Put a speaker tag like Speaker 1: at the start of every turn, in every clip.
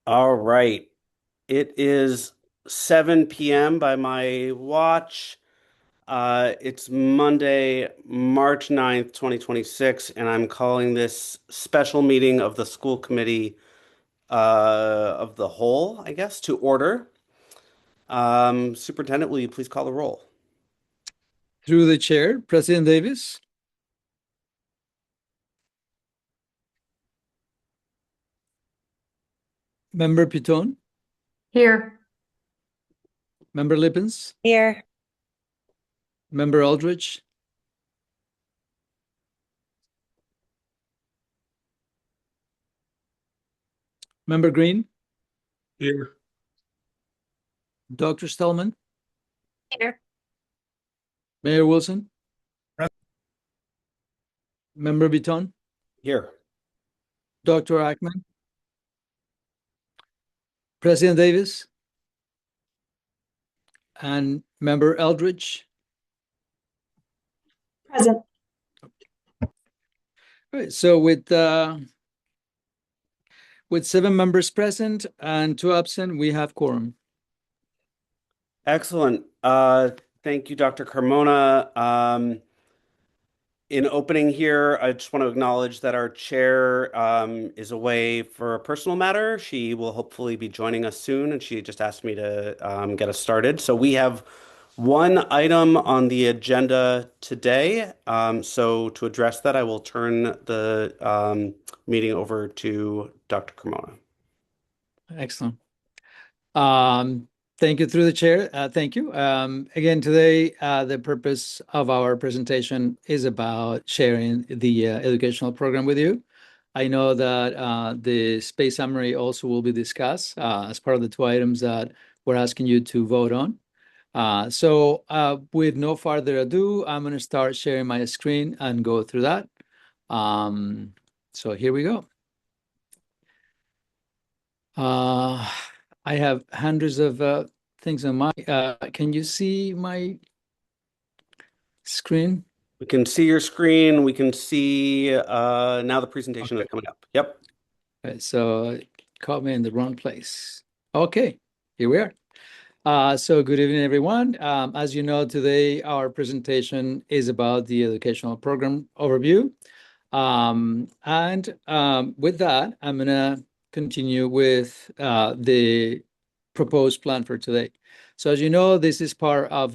Speaker 1: All right. It is 7 p.m. by my watch. It's Monday, March 9th, 2026, and I'm calling this special meeting of the school committee of the whole, I guess, to order. Superintendent, will you please call the roll?
Speaker 2: Through the chair, President Davis, Member Piton,
Speaker 3: Here.
Speaker 2: Member Lippens,
Speaker 4: Here.
Speaker 2: Member Aldrich, Member Green,
Speaker 5: Here.
Speaker 2: Dr. Stallman,
Speaker 4: Here.
Speaker 2: Mayor Wilson,
Speaker 5: Present.
Speaker 2: Member Piton,
Speaker 1: Here.
Speaker 2: Dr. Ackman, President Davis, and Member Eldridge.
Speaker 3: Present.
Speaker 2: All right, so with 7 members present and 2 absent, we have quorum.
Speaker 1: Excellent. Thank you, Dr. Carmona. In opening here, I just want to acknowledge that our chair is away for a personal matter. She will hopefully be joining us soon, and she just asked me to get us started. So we have one item on the agenda today. So to address that, I will turn the meeting over to Dr. Carmona.
Speaker 2: Excellent. Thank you through the chair. Thank you. Again, today, the purpose of our presentation is about sharing the educational program with you. I know that the space summary also will be discussed as part of the 2 items that we're asking you to vote on. So with no further ado, I'm going to start sharing my screen and go through that. So here we go. I have hundreds of things on my, can you see my screen?
Speaker 1: We can see your screen. We can see now the presentation is coming up. Yep.
Speaker 2: Okay, so it caught me in the wrong place. Okay, here we are. So good evening, everyone. As you know, today our presentation is about the educational program overview. With that, I'm gonna continue with the proposed plan for today. So as you know, this is part of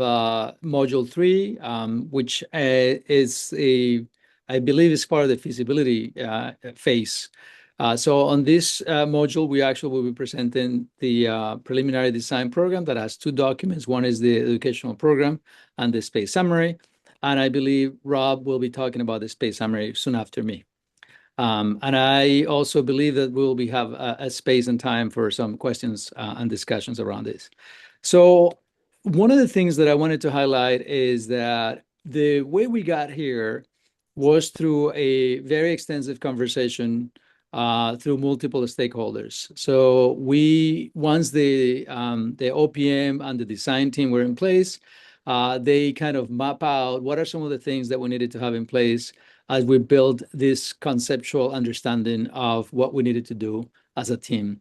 Speaker 2: module 3, which I believe is part of the feasibility phase. So on this module, we actually will be presenting the preliminary design program that has 2 documents. One is the educational program and the space summary. And I believe Rob will be talking about the space summary soon after me. And I also believe that we'll have a space and time for some questions and discussions around this. So one of the things that I wanted to highlight is that the way we got here was through a very extensive conversation through multiple stakeholders. So once the OPM and the design team were in place, they kind of map out what are some of the things that we needed to have in place as we build this conceptual understanding of what we needed to do as a team.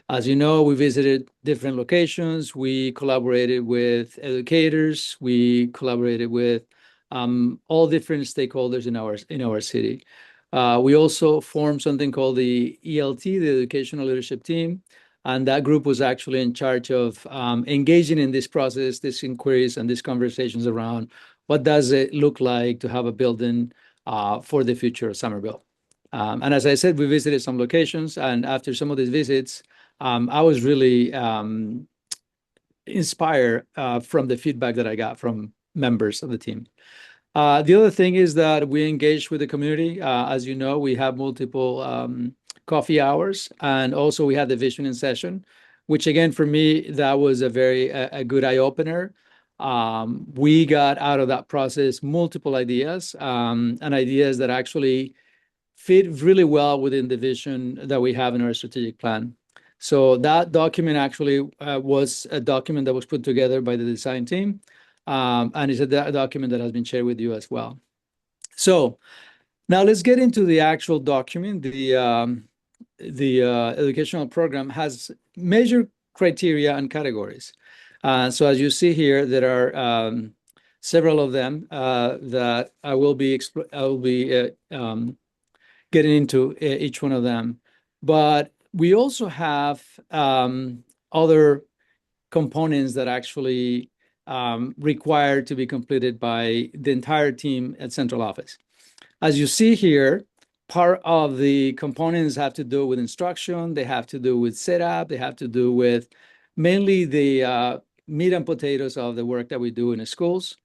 Speaker 2: As you know, we visited different locations. We collaborated with educators. We collaborated with all different stakeholders in our city. We also formed something called the ELT, the Educational Leadership Team, and that group was actually in charge of engaging in this process, these inquiries, and these conversations around what does it look like to have a building for the future of Somerville. And as I said, we visited some locations, and after some of these visits, I was really inspired from the feedback that I got from members of the team. The other thing is that we engaged with the community. As you know, we have multiple coffee hours, and also we had the visioning session, which again, for me, that was a very good eye-opener. We got out of that process multiple ideas, and ideas that actually fit really well within the vision that we have in our strategic plan. So that document actually was a document that was put together by the design team, and it's a document that has been shared with you as well. So now let's get into the actual document, educational program has major criteria and categories. So as you see here, there are several of them that I will be getting into each one of them. But we also have other components that actually required to be completed by the entire team at central office. As you see here, part of the components have to do with instruction, they have to do with setup, they have to do with mainly the meat and potatoes of the work that we do in the schools.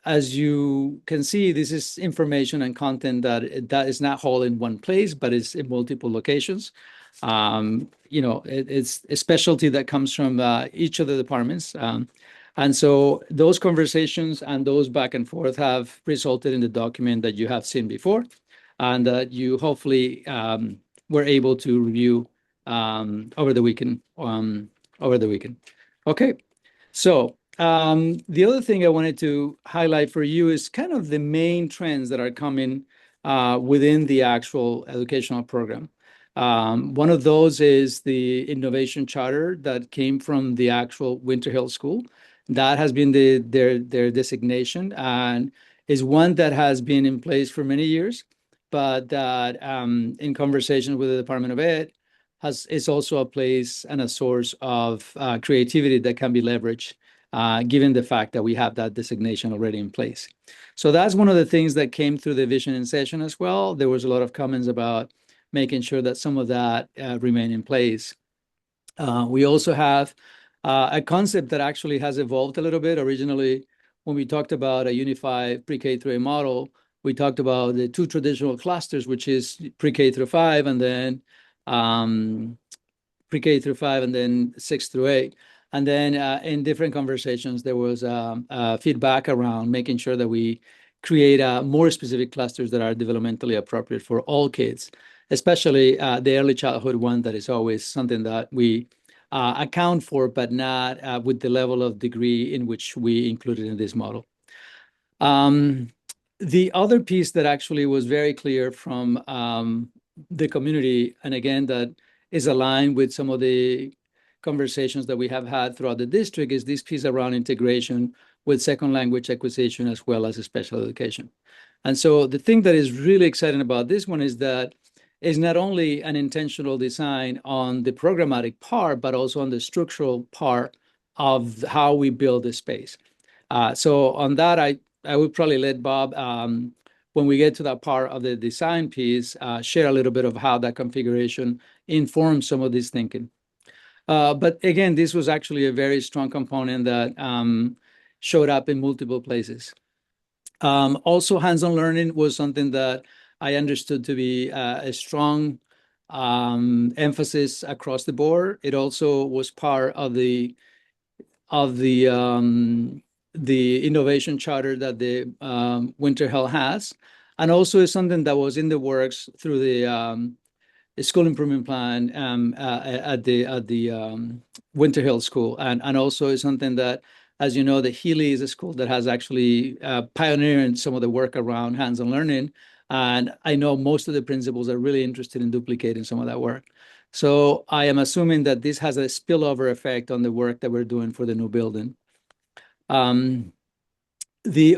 Speaker 2: As you can see, this is information and content that is not all in one place, but it's in multiple locations. It's a specialty that comes from each of the departments. And so those conversations and those back and forth have resulted in the document that you have seen before and that you hopefully were able to review over the weekend. Okay, so the other thing I wanted to highlight for you is kind of the main trends that are coming within the actual educational program. One of those is the innovation charter that came from the actual Winter Hill School. That has been their designation and is one that has been in place for many years, but that in conversation with the Department of Ed is also a place and a source of creativity that can be leveraged given the fact that we have that designation already in place. So that's one of the things that came through the vision in session as well. There was a lot of comments about making sure that some of that remain in place. We also have a concept that actually has evolved a little bit. Originally, when we talked about a unified pre-K through a model, we talked about the two traditional clusters, which is pre-K through 5 and then pre-K through 5 and then 6 through 8. And then in different conversations, there was feedback around making sure that we create more specific clusters that are developmentally appropriate for all kids, especially the early childhood one that is always something that we account for, but not with the level of degree in which we included in this model. The other piece that actually was very clear from the community, and again, that is aligned with some of the conversations that we have had throughout the district, is this piece around integration with second language acquisition as well as special education. And so the thing that is really exciting about this one is that it's not only an intentional design on the programmatic part, but also on the structural part of how we build the space. So on that, I would probably let Bob, when we get to that part of the design piece, share a little bit of how that configuration informs some of this thinking. But again, this was actually a very strong component that showed up in multiple places. Also, hands-on learning was something that I understood to be a strong emphasis across the board. It also was part of the innovation charter that the Winter Hill has, and also is something that was in the works through the school improvement plan at the Winter Hill School, and also is something that, as you know, the Healy is a school that has actually pioneered some of the work around hands-on learning, and I know most of the principals are really interested in duplicating some of that work. So I am assuming that this has a spillover effect on the work that we're doing for the new building. The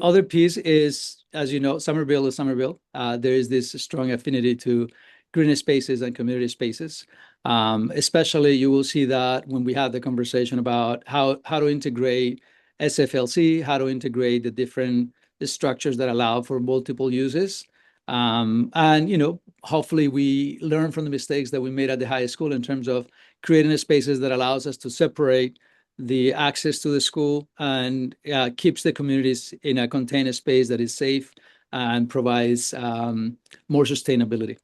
Speaker 2: other piece is, as you know, Summerville is Summerville. There is this strong affinity to green spaces and community spaces. Especially, you will see that when we have the conversation about how to integrate SFLC, how to integrate the different structures that allow for multiple uses. And, hopefully we learn from the mistakes that we made at the high school in terms of creating spaces that allows us to separate the access to the school and keeps the communities in a contained space that is safe and provides more sustainability.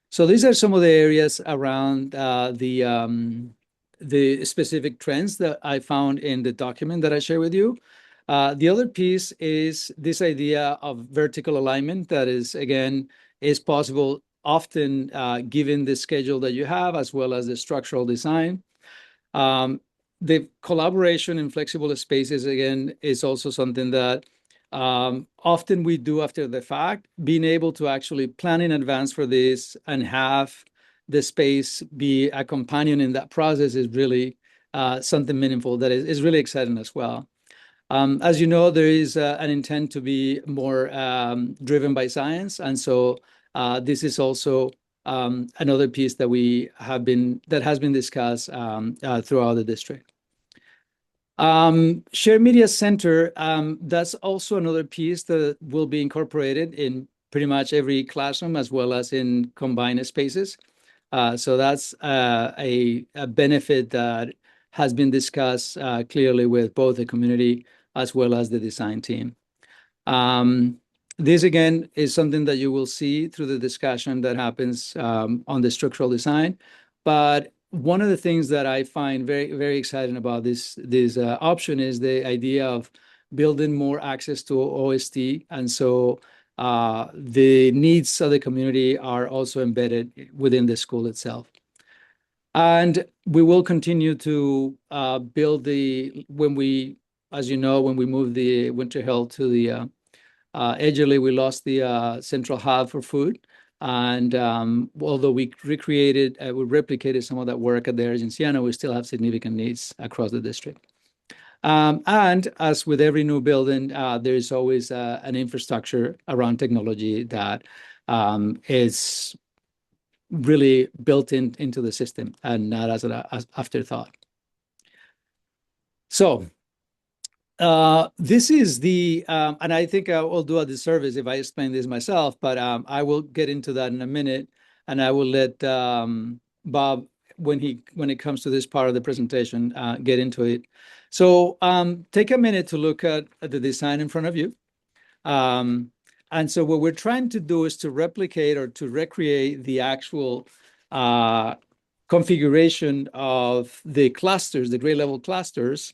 Speaker 2: So these are some of the areas around the specific trends that I found in the document that I share with you. The other piece is this idea of vertical alignment that is possible often given the schedule that you have, as well as the structural design. The collaboration in flexible spaces, again, is also something that often we do after the fact. Being able to actually plan in advance for this and have the space be a companion in that process is really something meaningful that is really exciting as well. As you know, there is an intent to be more driven by science, and so this is also another piece that has been discussed throughout the district. Shared Media Center, that's also another piece that will be incorporated in pretty much every classroom as well as in combined spaces. So that's a benefit that has been discussed clearly with both the community as well as the design team. This, again, is something that you will see through the discussion that happens on the structural design. But one of the things that I find very, very exciting about this option is the idea of building more access to OST. And so the needs of the community are also embedded within the school itself. And we will continue to build as you know, when we moved the Winter Hill to the Edgerly, we lost the central hub for food. And although we replicated some of that work at the Argentiana, we still have significant needs across the district. And as with every new building, there is always an infrastructure around technology that is really built into the system and not as an afterthought. So this is and I think I will do a disservice if I explain this myself, but I will get into that in a minute, and I will let Bob, when it comes to this part of the presentation, get into it. So take a minute to look at the design in front of you. And so what we're trying to do is to replicate or to recreate the actual configuration of the clusters, the grade level clusters,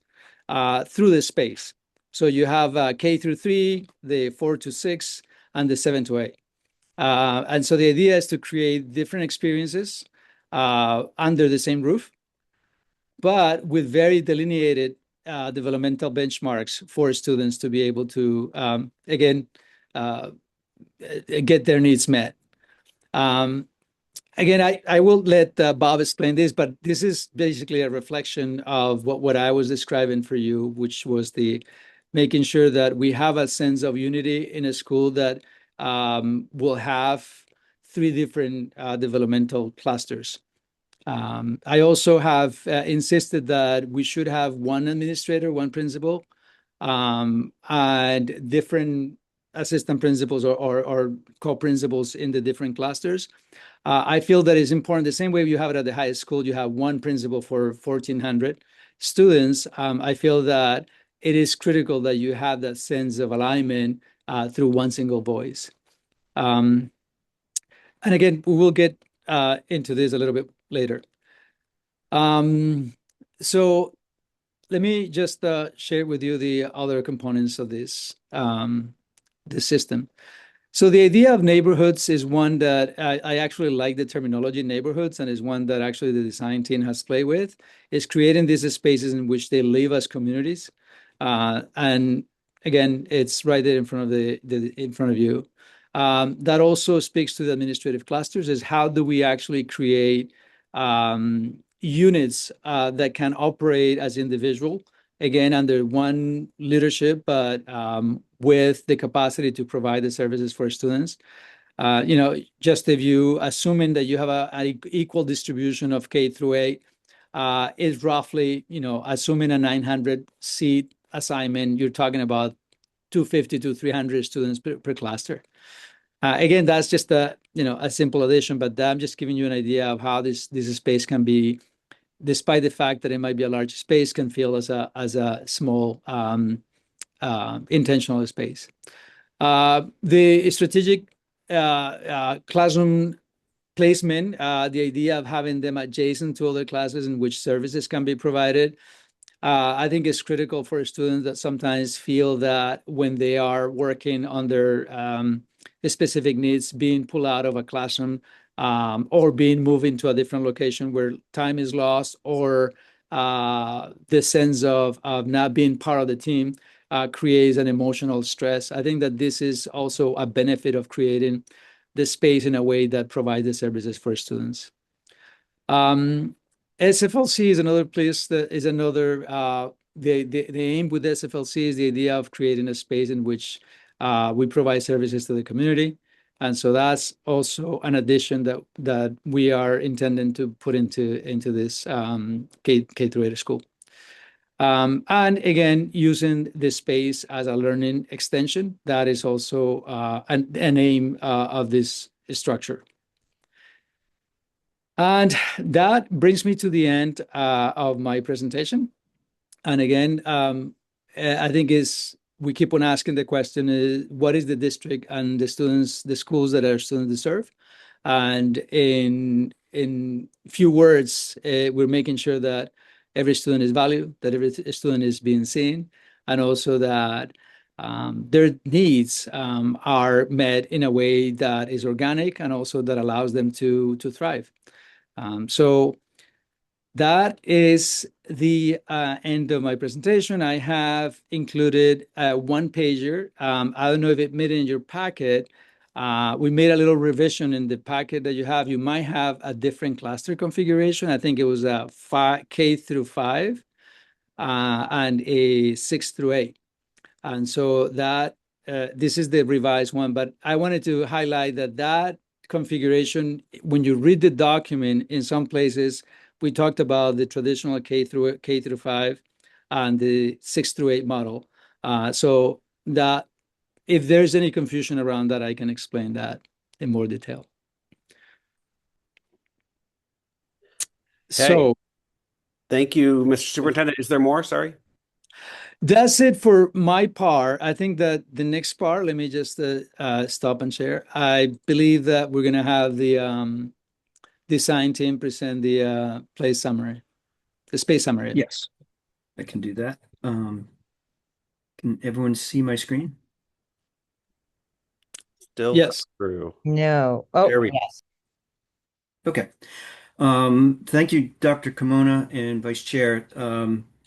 Speaker 2: through the space. So you have K through 3, the 4 to 6, and the 7 to 8. And so the idea is to create different experiences under the same roof, but with very delineated developmental benchmarks for students to be able to, again, get their needs met. Again, I will let Bob explain this, but this is basically a reflection of what I was describing for you, which was the making sure that we have a sense of unity in a school that will have 3 different developmental clusters. I also have insisted that we should have one administrator, one principal, and different assistant principals or co-principals in the different clusters. I feel that it's important, the same way you have it at the high school, you have one principal for 1,400 students. I feel that it is critical that you have that sense of alignment through one single voice. And again, we will get into this a little bit later. So let me just share with you the other components of this system. So the idea of neighborhoods is one that I actually like the terminology neighborhoods, and is one that actually the design team has played with, is creating these spaces in which they live as communities. And again, it's right there in front of you. That also speaks to the administrative clusters, is how do we actually create units that can operate as individual, again, under one leadership, but with the capacity to provide the services for students. Just if you assuming that you have an equal distribution of K through 8, is roughly, assuming a 900 seat assignment, you're talking about 250 to 300 students per cluster. Again, that's just a simple addition, but I'm just giving you an idea of how this space can be, despite the fact that it might be a large space, can feel as a small intentional space. The strategic classroom placement, the idea of having them adjacent to other classes in which services can be provided, I think is critical for students that sometimes feel that when they are working on their specific needs, being pulled out of a classroom or being moved into a different location where time is lost, or the sense of not being part of the team creates an emotional stress. I think that this is also a benefit of creating the space in a way that provides the services for students. SFLC is another place that is another, the aim with SFLC is the idea of creating a space in which we provide services to the community. And so that's also an addition that we are intending to put into this K through 8 school. And again, using the space as a learning extension, that is also an aim of this structure. And that brings me to the end of my presentation. And again, I think we keep on asking the question is, what is the district and the schools that our students deserve? And in few words, we're making sure that every student is valued, that every student is being seen, and also that their needs are met in a way that is organic and also that allows them to thrive. So that is the end of my presentation. I have included a one-pager. I don't know if it made it in your packet. We made a little revision in the packet that you have. You might have a different cluster configuration. I think it was a K through 5 and a 6 through 8. And so that this is the revised one, but I wanted to highlight that configuration, when you read the document, in some places, we talked about the traditional K through 5 and the 6 through 8 model. So that if there's any confusion around that, I can explain that in more detail.
Speaker 1: Okay.
Speaker 2: So
Speaker 1: Thank you, Mr. Superintendent. Is there more? Sorry.
Speaker 2: that's it for my part. I think that the next part, let me just stop and share. I believe that we're going to have the design team present the space summary.
Speaker 3: Yes, I can do that. Can everyone see my screen?
Speaker 1: Still
Speaker 2: Yes.
Speaker 1: through.
Speaker 4: No. Oh,
Speaker 1: There we go.
Speaker 4: yes.
Speaker 3: Okay. Thank you, Dr. Kimona and Vice Chair.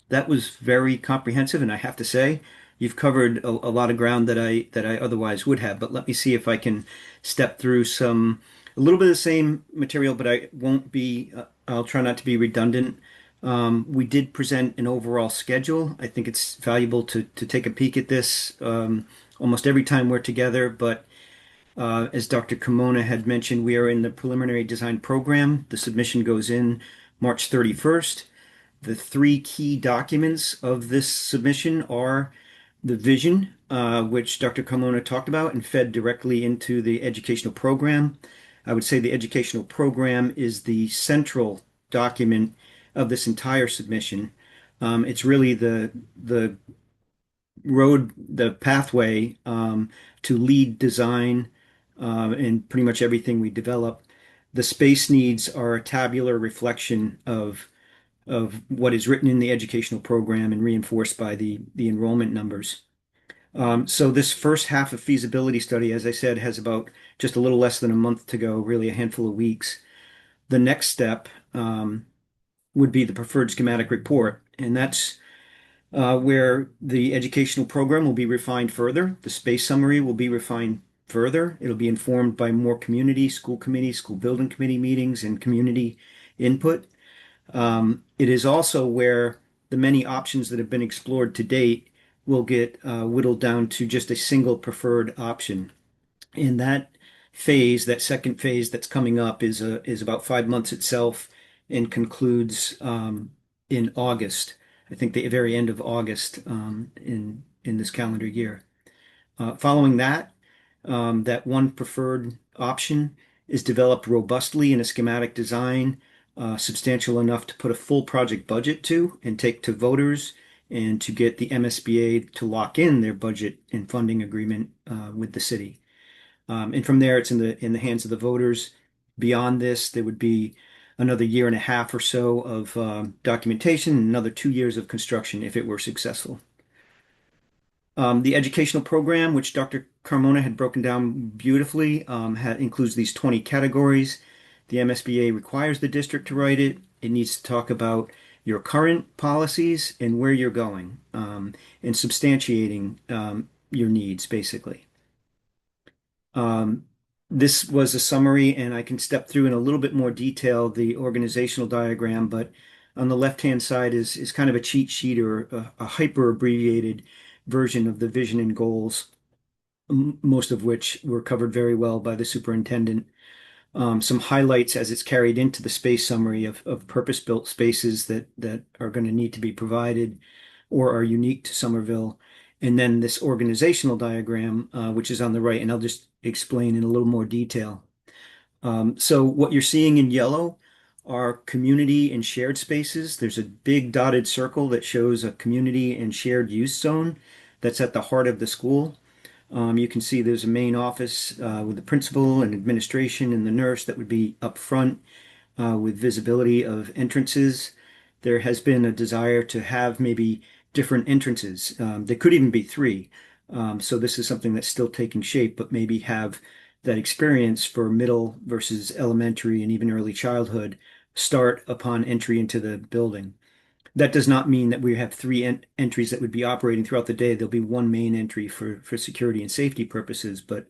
Speaker 3: That was very comprehensive, and I have to say, you've covered a lot of ground that I otherwise would have. But let me see if I can step through a little bit of the same material, but I won't be. I'll try not to be redundant. We did present an overall schedule. I think it's valuable to take a peek at this almost every time we're together, but. As Dr. Kimona had mentioned, we are in the preliminary design program. The submission goes in March 31st. The three key documents of this submission are the vision, which Dr. Kimona talked about and fed directly into the educational program. I would say the educational program is the central document of this entire submission. It's really the pathway to lead design in pretty much everything we develop. The space needs are a tabular reflection of what is written in the educational program and reinforced by the enrollment numbers. So this first half of feasibility study, as I said, has about just a little less than a month to go, really a handful of weeks. The next step would be the preferred schematic report, and that's where the educational program will be refined further. The space summary will be refined further. It'll be informed by more community, school committee, school building committee meetings, and community input. It is also where the many options that have been explored to date will get whittled down to just a single preferred option. In that phase, that second phase that's coming up is about 5 months itself and concludes in August. I think the very end of August in this calendar year. Following that, that one preferred option is developed robustly in a schematic design, substantial enough to put a full project budget to and take to voters and to get the MSBA to lock in their budget and funding agreement with the city. And from there, it's in the hands of the voters. Beyond this, there would be another year and a half or so of documentation, and another 2 years of construction if it were successful. The educational program, which Dr. Carmona had broken down beautifully, includes these 20 categories. The MSBA requires the district to write it. It needs to talk about your current policies and where you're going, and substantiating your needs, basically. This was a summary, and I can step through in a little bit more detail the organizational diagram, but on the left-hand side is kind of a cheat sheet or a hyper abbreviated version of the vision and goals, most of which were covered very well by the superintendent. Some highlights as it's carried into the space summary of purpose-built spaces that are going to need to be provided or are unique to Somerville. And then this organizational diagram, which is on the right, and I'll just explain in a little more detail. So what you're seeing in yellow are community and shared spaces. There's a big dotted circle that shows a community and shared use zone that's at the heart of the school. You can see there's a main office with the principal and administration and the nurse that would be up front with visibility of entrances. There has been a desire to have maybe different entrances. There could even be three. So this is something that's still taking shape, but maybe have that experience for middle versus elementary and even early childhood start upon entry into the building. That does not mean that we have three entries that would be operating throughout the day. There'll be one main entry for security and safety purposes, but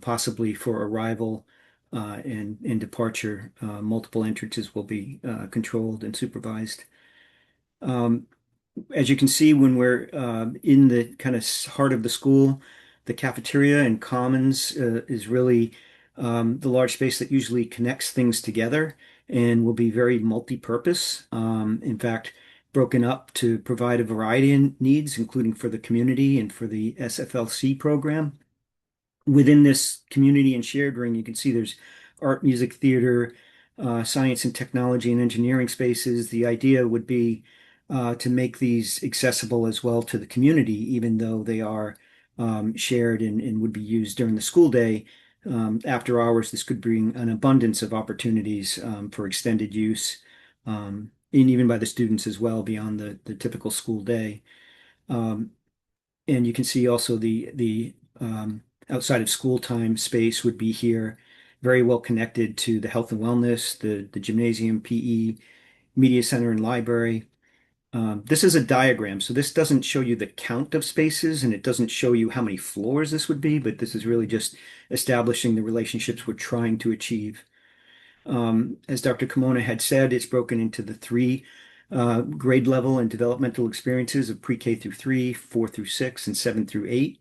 Speaker 3: possibly for arrival and departure, multiple entrances will be controlled and supervised. Um, as you can see, when we're in the kind of heart of the school, the cafeteria and commons is really the large space that usually connects things together and will be very multi-purpose. In fact, broken up to provide a variety of needs, including for the community and for the SFLC program. Within this community and shared ring, you can see there's art, music, theater, science and technology and engineering spaces. The idea would be to make these accessible as well to the community, even though they are shared and would be used during the school day. After hours, this could bring an abundance of opportunities for extended use, and even by the students as well beyond the typical school day. Um, and you can see also the outside of school time space would be here, very well connected to the health and wellness, the gymnasium, PE, media center, and library. This is a diagram, so this doesn't show you the count of spaces and it doesn't show you how many floors this would be, but this is really just establishing the relationships we're trying to achieve. As Dr. Kimona had said, it's broken into the three grade level and developmental experiences of pre-K through 3, 4 through 6, and 7 through 8.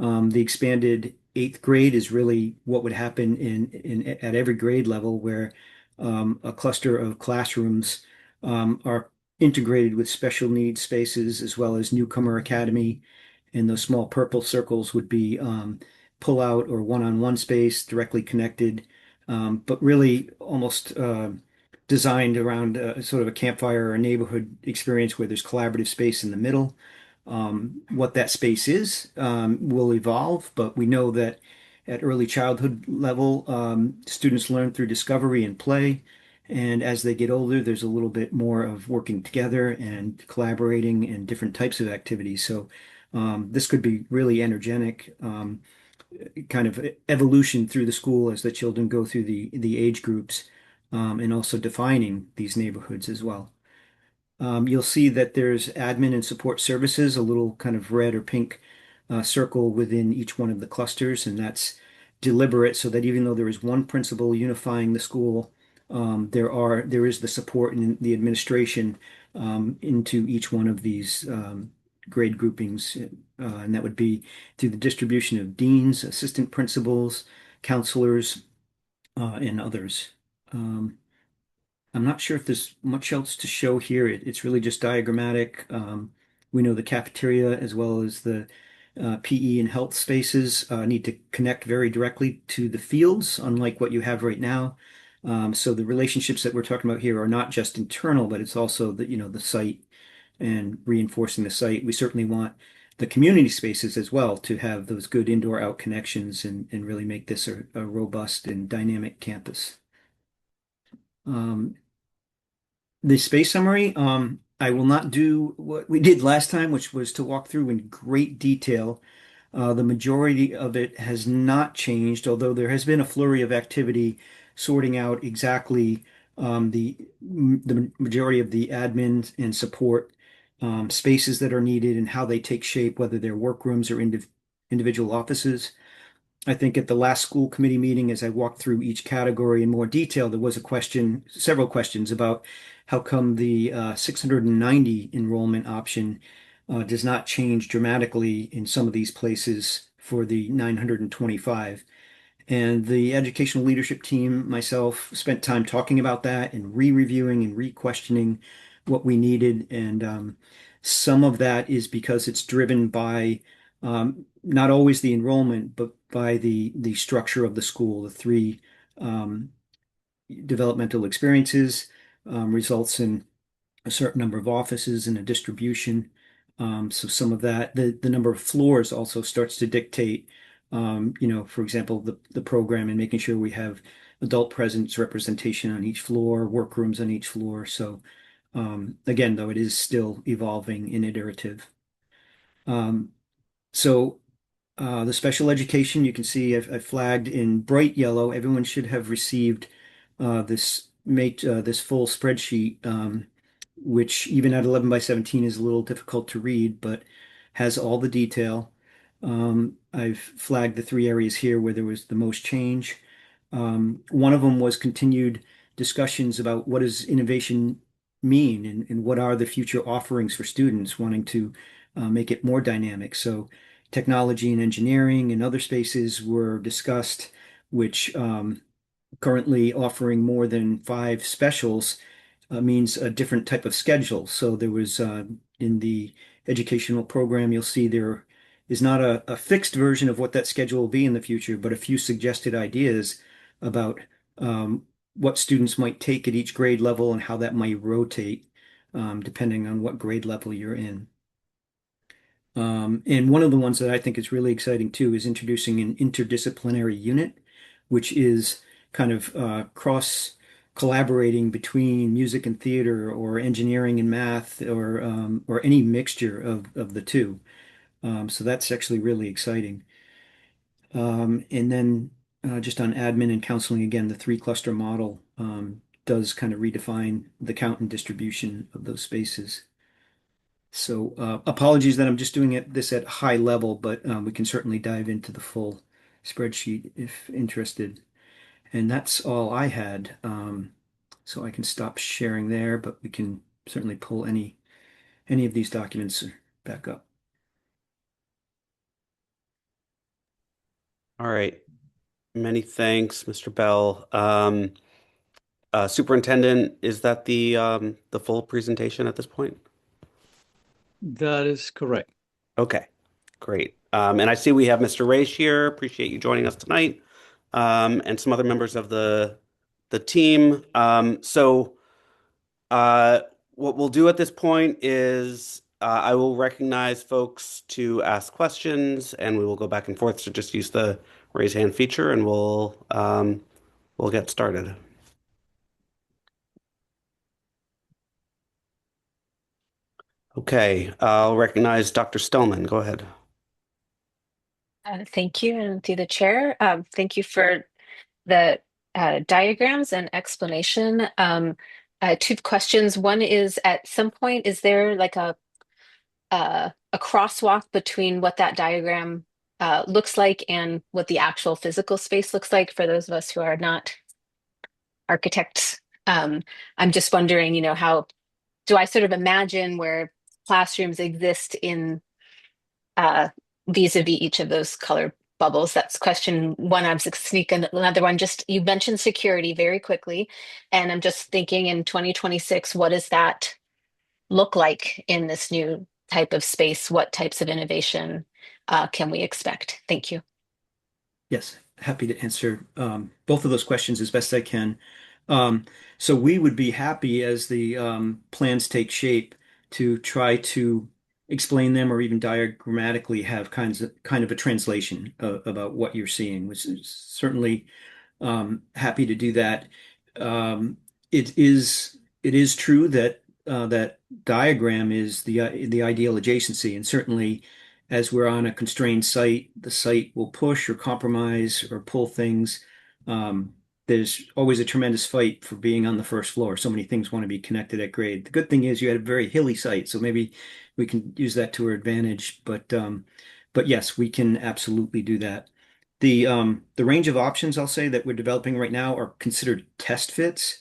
Speaker 3: The expanded eighth grade is really what would happen at every grade level where a cluster of classrooms are integrated with special needs spaces as well as newcomer academy. And those small purple circles would be pull out or one-on-one space directly connected, but really almost designed around sort of a campfire or a neighborhood experience where there's collaborative space in the middle. What that space is will evolve, but we know that at early childhood level, students learn through discovery and play. And as they get older, there's a little bit more of working together and collaborating and different types of activities. So this could be really energetic, kind of evolution through the school as the children go through the age groups, and also defining these neighborhoods as well. You'll see that there's admin and support services, a little kind of red or pink circle within each one of the clusters, and that's deliberate so that even though there is one principal unifying the school, there is the support and the administration into each one of these grade groupings, and that would be through the distribution of deans, assistant principals, counselors, and others. I'm not sure if there's much else to show here. It's really just diagrammatic. We know the cafeteria as well as the PE and health spaces need to connect very directly to the fields, unlike what you have right now. So the relationships that we're talking about here are not just internal, but it's also the site and reinforcing the site. We certainly want the community spaces as well to have those good indoor-out connections and really make this a robust and dynamic campus. The space summary, I will not do what we did last time, which was to walk through in great detail. The majority of it has not changed, although there has been a flurry of activity sorting out exactly the majority of the admin and support spaces that are needed and how they take shape, whether they're workrooms or individual offices. I think at the last school committee meeting, as I walked through each category in more detail, there was a question, several questions about how come the 690 enrollment option does not change dramatically in some of these places for the 925. And the educational leadership team, myself, spent time talking about that and re-reviewing and re-questioning what we needed. And some of that is because it's driven by not always the enrollment, but by the structure of the school. The three um, developmental experiences results in a certain number of offices and a distribution. So some of that, the number of floors also starts to dictate, for example, the program and making sure we have adult presence representation on each floor, workrooms on each floor. So again, though, it is still evolving and iterative. Um, so the special education, you can see I've flagged in bright yellow. Everyone should have received this full spreadsheet, which even at 11 by 17 is a little difficult to read, but has all the detail. I've flagged the three areas here where there was the most change. One of them was continued discussions about what does innovation mean and what are the future offerings for students wanting to make it more dynamic. So technology and engineering and other spaces were discussed, which currently offering more than 5 specials means a different type of schedule. So there was in the educational program, you'll see there is not a fixed version of what that schedule will be in the future, but a few suggested ideas about what students might take at each grade level and how that might rotate depending on what grade level you're in. And one of the ones that I think is really exciting too is introducing an interdisciplinary unit, which is kind of cross collaborating between music and theater or engineering and math or any mixture of the two. So that's actually really exciting. And then just on admin and counseling, again, the 3 cluster model does kind of redefine the count and distribution of those spaces. So apologies that I'm just doing this at high level, but we can certainly dive into the full spreadsheet if interested. And that's all I had. So I can stop sharing there, but we can certainly pull any of these documents back up.
Speaker 1: All right. Many thanks, Mr. Bell. Superintendent, is that the full presentation at this point?
Speaker 2: That is correct.
Speaker 1: Okay, great. And I see we have Mr. Raish here. Appreciate you joining us tonight, and some other members of the team. Uh, what we'll do at this point is I will recognize folks to ask questions, and we will go back and forth. So just use the raise hand feature, and we'll get started. Okay, I'll recognize Dr. Stillman. Go ahead.
Speaker 4: Thank you, and through the chair, thank you for the diagrams and explanation. 2 questions. One is, at some point, is there like a crosswalk between what that diagram looks like and what the actual physical space looks like for those of us who are not architects? I'm just wondering, how do I sort of imagine where classrooms exist in vis-a-vis each of those color bubbles? That's question one. I'm just sneak another one. Just, you mentioned security very quickly, and I'm just thinking in 2026, what does that look like in this new type of space? What types of innovation can we expect? Thank you.
Speaker 3: Yes, happy to answer both of those questions as best I can. So we would be happy as the plans take shape to try to explain them or even diagrammatically have kind of a translation about what you're seeing, which is certainly happy to do that. It is true that that diagram is the ideal adjacency, and certainly as we're on a constrained site, the site will push or compromise or pull things. There's always a tremendous fight for being on the first floor. So many things want to be connected at grade. The good thing is you had a very hilly site, so maybe we can use that to our advantage. But yes, we can absolutely do that. The range of options I'll say that we're developing right now are considered test fits.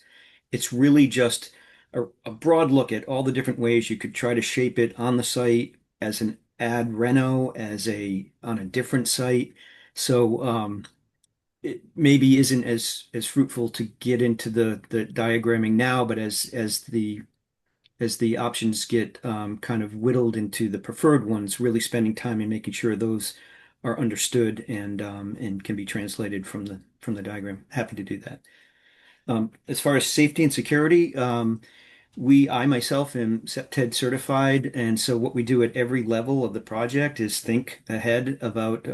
Speaker 3: It's really just a broad look at all the different ways you could try to shape it on the site as an ad reno, as a on a different site. So it maybe isn't as fruitful to get into the diagramming now, but as the options get kind of whittled into the preferred ones, really spending time and making sure those are understood and can be translated from the diagram. Happy to do that. As far as safety and security, I myself am TED certified, and so what we do at every level of the project is think ahead about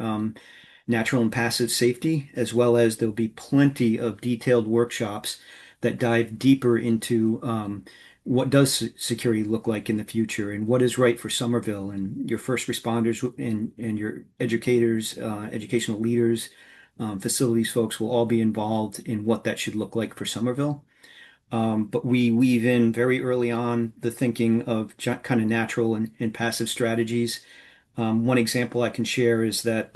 Speaker 3: natural and passive safety, as well as there'll be plenty of detailed workshops that dive deeper into what does security look like in the future and what is right for Somerville, and your first responders and your educators, educational leaders, facilities folks will all be involved in what that should look like for Somerville. But we weave in very early on the thinking of kind of natural and passive strategies. One example I can share is that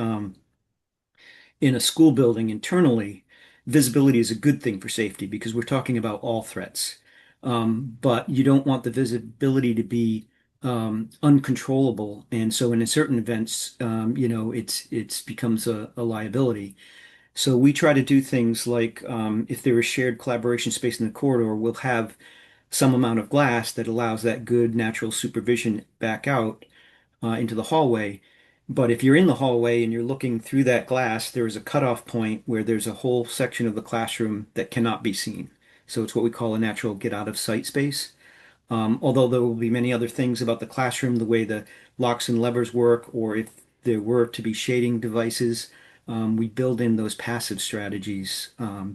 Speaker 3: in a school building internally, visibility is a good thing for safety because we're talking about all threats. But you don't want the visibility to be uncontrollable. And so in certain events, it's becomes a liability. So we try to do things like if there is shared collaboration space in the corridor, we'll have some amount of glass that allows that good natural supervision back out into the hallway. But if you're in the hallway and you're looking through that glass, there is a cutoff point where there's a whole section of the classroom that cannot be seen. So it's what we call a natural get out of sight space. Although there will be many other things about the classroom, the way the locks and levers work, or if there were to be shading devices, we build in those passive strategies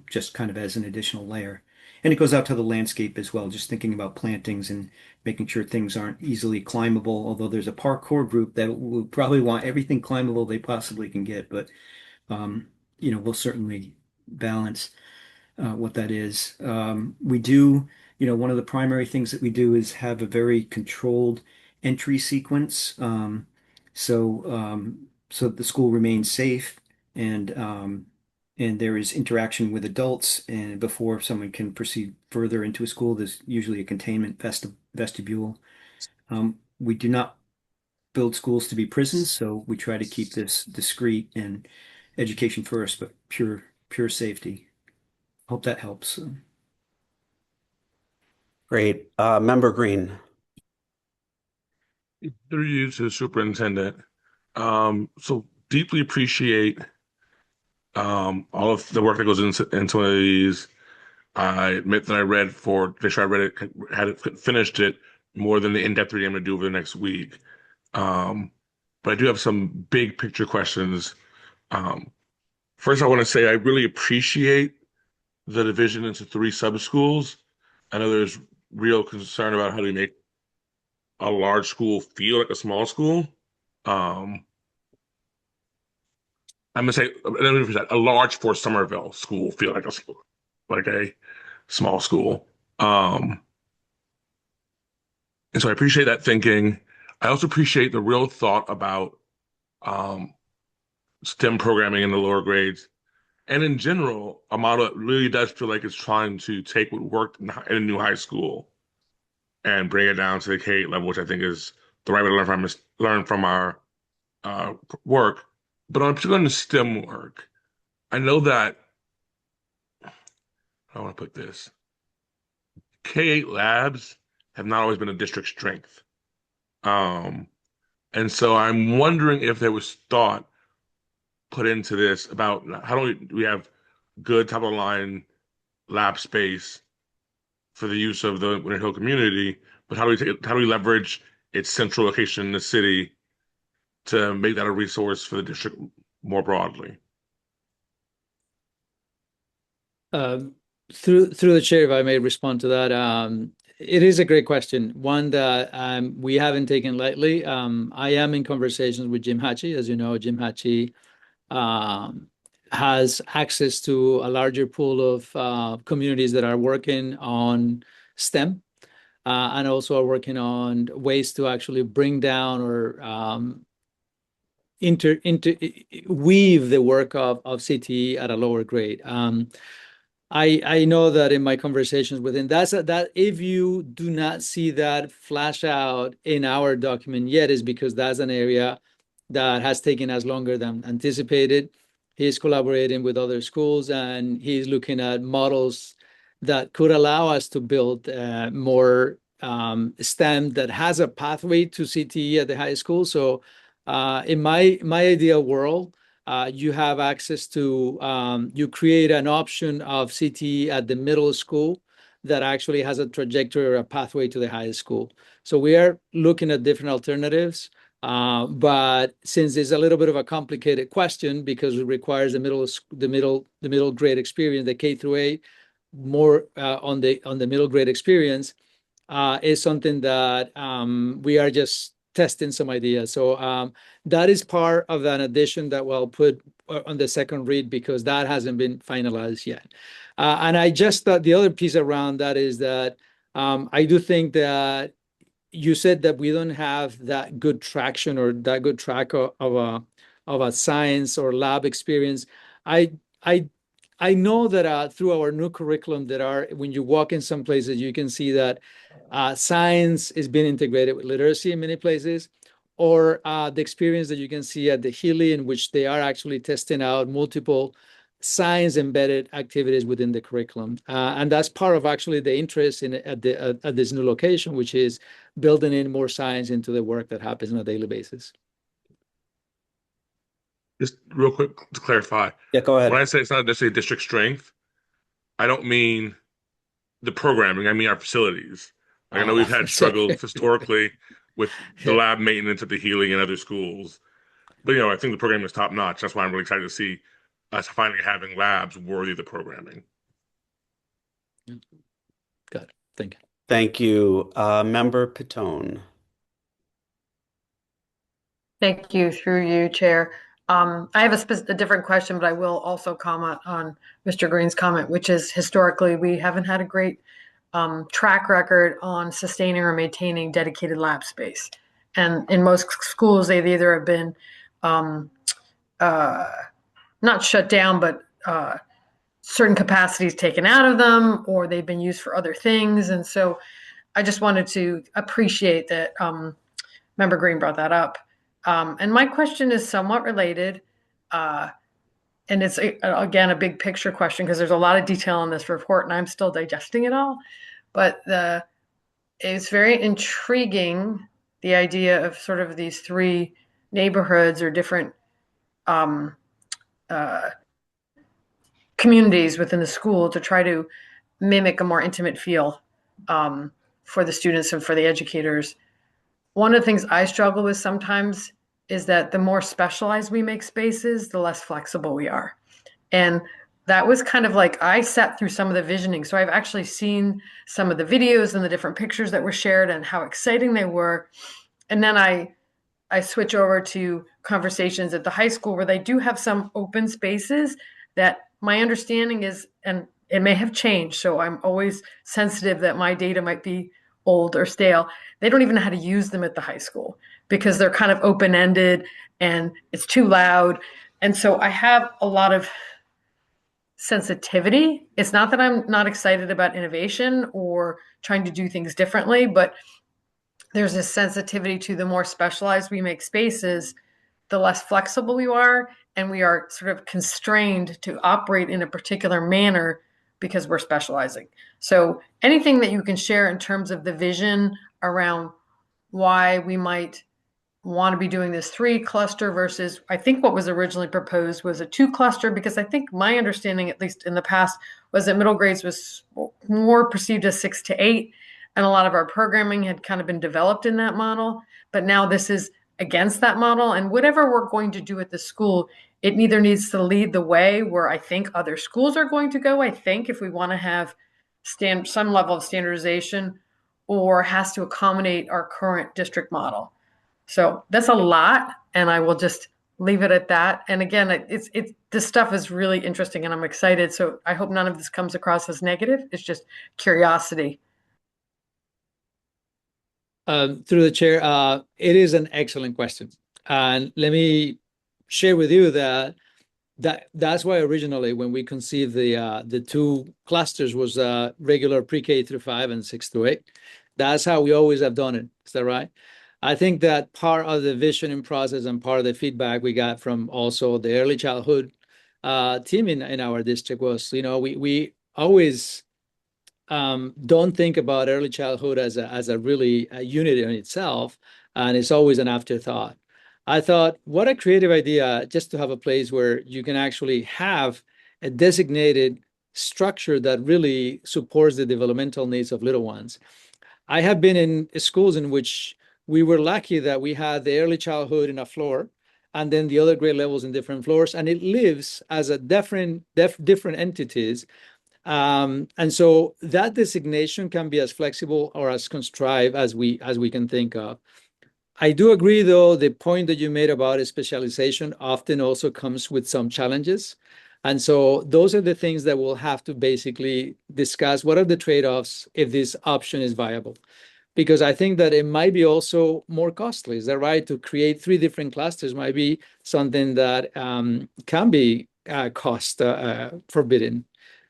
Speaker 3: just kind of as an additional layer. And it goes out to the landscape as well, just thinking about plantings and making sure things aren't easily climbable, although there's a parkour group that will probably want everything climbable they possibly can get, but we'll certainly balance what that is. We do, one of the primary things that we do is have a very controlled entry sequence, so that the school remains safe and there is interaction with adults. And before someone can proceed further into a school, there's usually a containment vestibule. We do not build schools to be prisons, so we try to keep this discreet and education first, but pure safety. Hope that helps.
Speaker 1: Great. Member Green.
Speaker 5: Through you to the superintendent. So deeply appreciate all of the work that goes into one of these. I admit that I read finished it more than the in-depth reading I'm gonna do over the next week. But I do have some big picture questions. First, I want to say I really appreciate the division into 3 sub-schools. I know there's real concern about how do we make a large school feel like a small school. I'm gonna say a large Fort Somerville school feel like a small school. And so I appreciate that thinking. I also appreciate the real thought about STEM programming in the lower grades. And in general, a model that really does feel like it's trying to take what worked in a new high school and bring it down to the K-8 level, which I think is the right way to learn from our work. But on particularly in the STEM work, I know that, how do I want to put this? K-8 labs have not always been a district strength. And so I'm wondering if there was thought put into this about how do we have good top of the line lab space for the use of the Winter Hill community, but how do we leverage its central location in the city to make that a resource for the district more broadly?
Speaker 2: Through the chair, if I may respond to that, it is a great question, one that we haven't taken lightly. I am in conversations with Jim Hatchie. As you know, Jim Hatchie has access to a larger pool of communities that are working on STEM and also are working on ways to actually bring down or weave the work of CTE at a lower grade. I know that in my conversations with him, that if you do not see that flash out in our document yet, is because that's an area that has taken us longer than anticipated. He's collaborating with other schools, and he's looking at models that could allow us to build more STEM that has a pathway to CTE at the high school. So in my ideal world, you have access to, you create an option of CTE at the middle school that actually has a trajectory or a pathway to the high school. So we are looking at different alternatives. But since it's a little bit of a complicated question because it requires the middle grade experience, the K through 8, more on the middle grade experience, is something that we are just testing some ideas. So that is part of an addition that we'll put on the second read because that hasn't been finalized yet. And I just thought the other piece around that is that I do think that you said that we don't have that good traction or that good track of a science or lab experience. I know that through our new curriculum when you walk in some places, you can see that science is being integrated with literacy in many places, or the experience that you can see at the Healy, in which they are actually testing out multiple science embedded activities within the curriculum. And that's part of actually the interest at this new location, which is building in more science into the work that happens on a daily basis.
Speaker 5: Just real quick to clarify.
Speaker 1: Yeah, go ahead.
Speaker 5: When I say it's not necessarily district strength, I don't mean the programming, I mean our facilities. Like, I know we've had struggles historically with the lab maintenance at the Healy and other schools. But, I think the program is top notch. That's why I'm really excited to see us finally having labs worthy of the programming.
Speaker 2: Good. Thank you.
Speaker 1: Thank you. Member Pitone.
Speaker 6: Thank you, through you, Chair. I have a different question, but I will also comment on Mr. Green's comment, which is historically we haven't had a great track record on sustaining or maintaining dedicated lab space. And in most schools, they've either have been not shut down, but certain capacities taken out of them, or they've been used for other things. And so I just wanted to appreciate that Member Green brought that up. And my question is somewhat related. And it's, again, a big picture question because there's a lot of detail in this report and I'm still digesting it all. But it's very intriguing, the idea of sort of these three neighborhoods or different communities within the school to try to mimic a more intimate feel for the students and for the educators. One of the things I struggle with sometimes is that the more specialized we make spaces, the less flexible we are. And that was kind of like, I sat through some of the visioning. So I've actually seen some of the videos and the different pictures that were shared and how exciting they were. And then I switch over to conversations at the high school where they do have some open spaces that my understanding is, and it may have changed, so I'm always sensitive that my data might be old or stale. They don't even know how to use them at the high school because they're kind of open-ended and it's too loud. And so I have a lot of sensitivity. It's not that I'm not excited about innovation or trying to do things differently, but there's this sensitivity to the more specialized we make spaces, the less flexible we are, and we are sort of constrained to operate in a particular manner because we're specializing. So anything that you can share in terms of the vision around why we might want to be doing this 3 cluster versus, I think what was originally proposed was a 2 cluster, because I think my understanding, at least in the past, was that middle grades was more perceived as 6 to 8. And a lot of our programming had kind of been developed in that model, but now this is against that model. And whatever we're going to do at the school, it neither needs to lead the way where I think other schools are going to go, I think, if we want to have some level of standardization, or has to accommodate our current district model. So that's a lot, and I will just leave it at that. And again, this stuff is really interesting and I'm excited. So I hope none of this comes across as negative. It's just curiosity.
Speaker 2: Through the chair, it is an excellent question. And let me share with you that's why originally when we conceived the two clusters was regular pre-K through 5 and 6 through 8. That's how we always have done it. Is that right? I think that part of the visioning process and part of the feedback we got from also the early childhood team in our district was, we always don't think about early childhood as a really a unit in itself, and it's always an afterthought. I thought, what a creative idea just to have a place where you can actually have a designated structure that really supports the developmental needs of little ones. I have been in schools in which we were lucky that we had the early childhood in a floor and then the other grade levels in different floors, and it lives as a different entities. And so that designation can be as flexible or as contrived as we can think of. I do agree, though, the point that you made about specialization often also comes with some challenges. And so those are the things that we'll have to basically discuss. What are the trade-offs if this option is viable? Because I think that it might be also more costly. Is that right? To create 3 different clusters might be something that can be cost forbidden.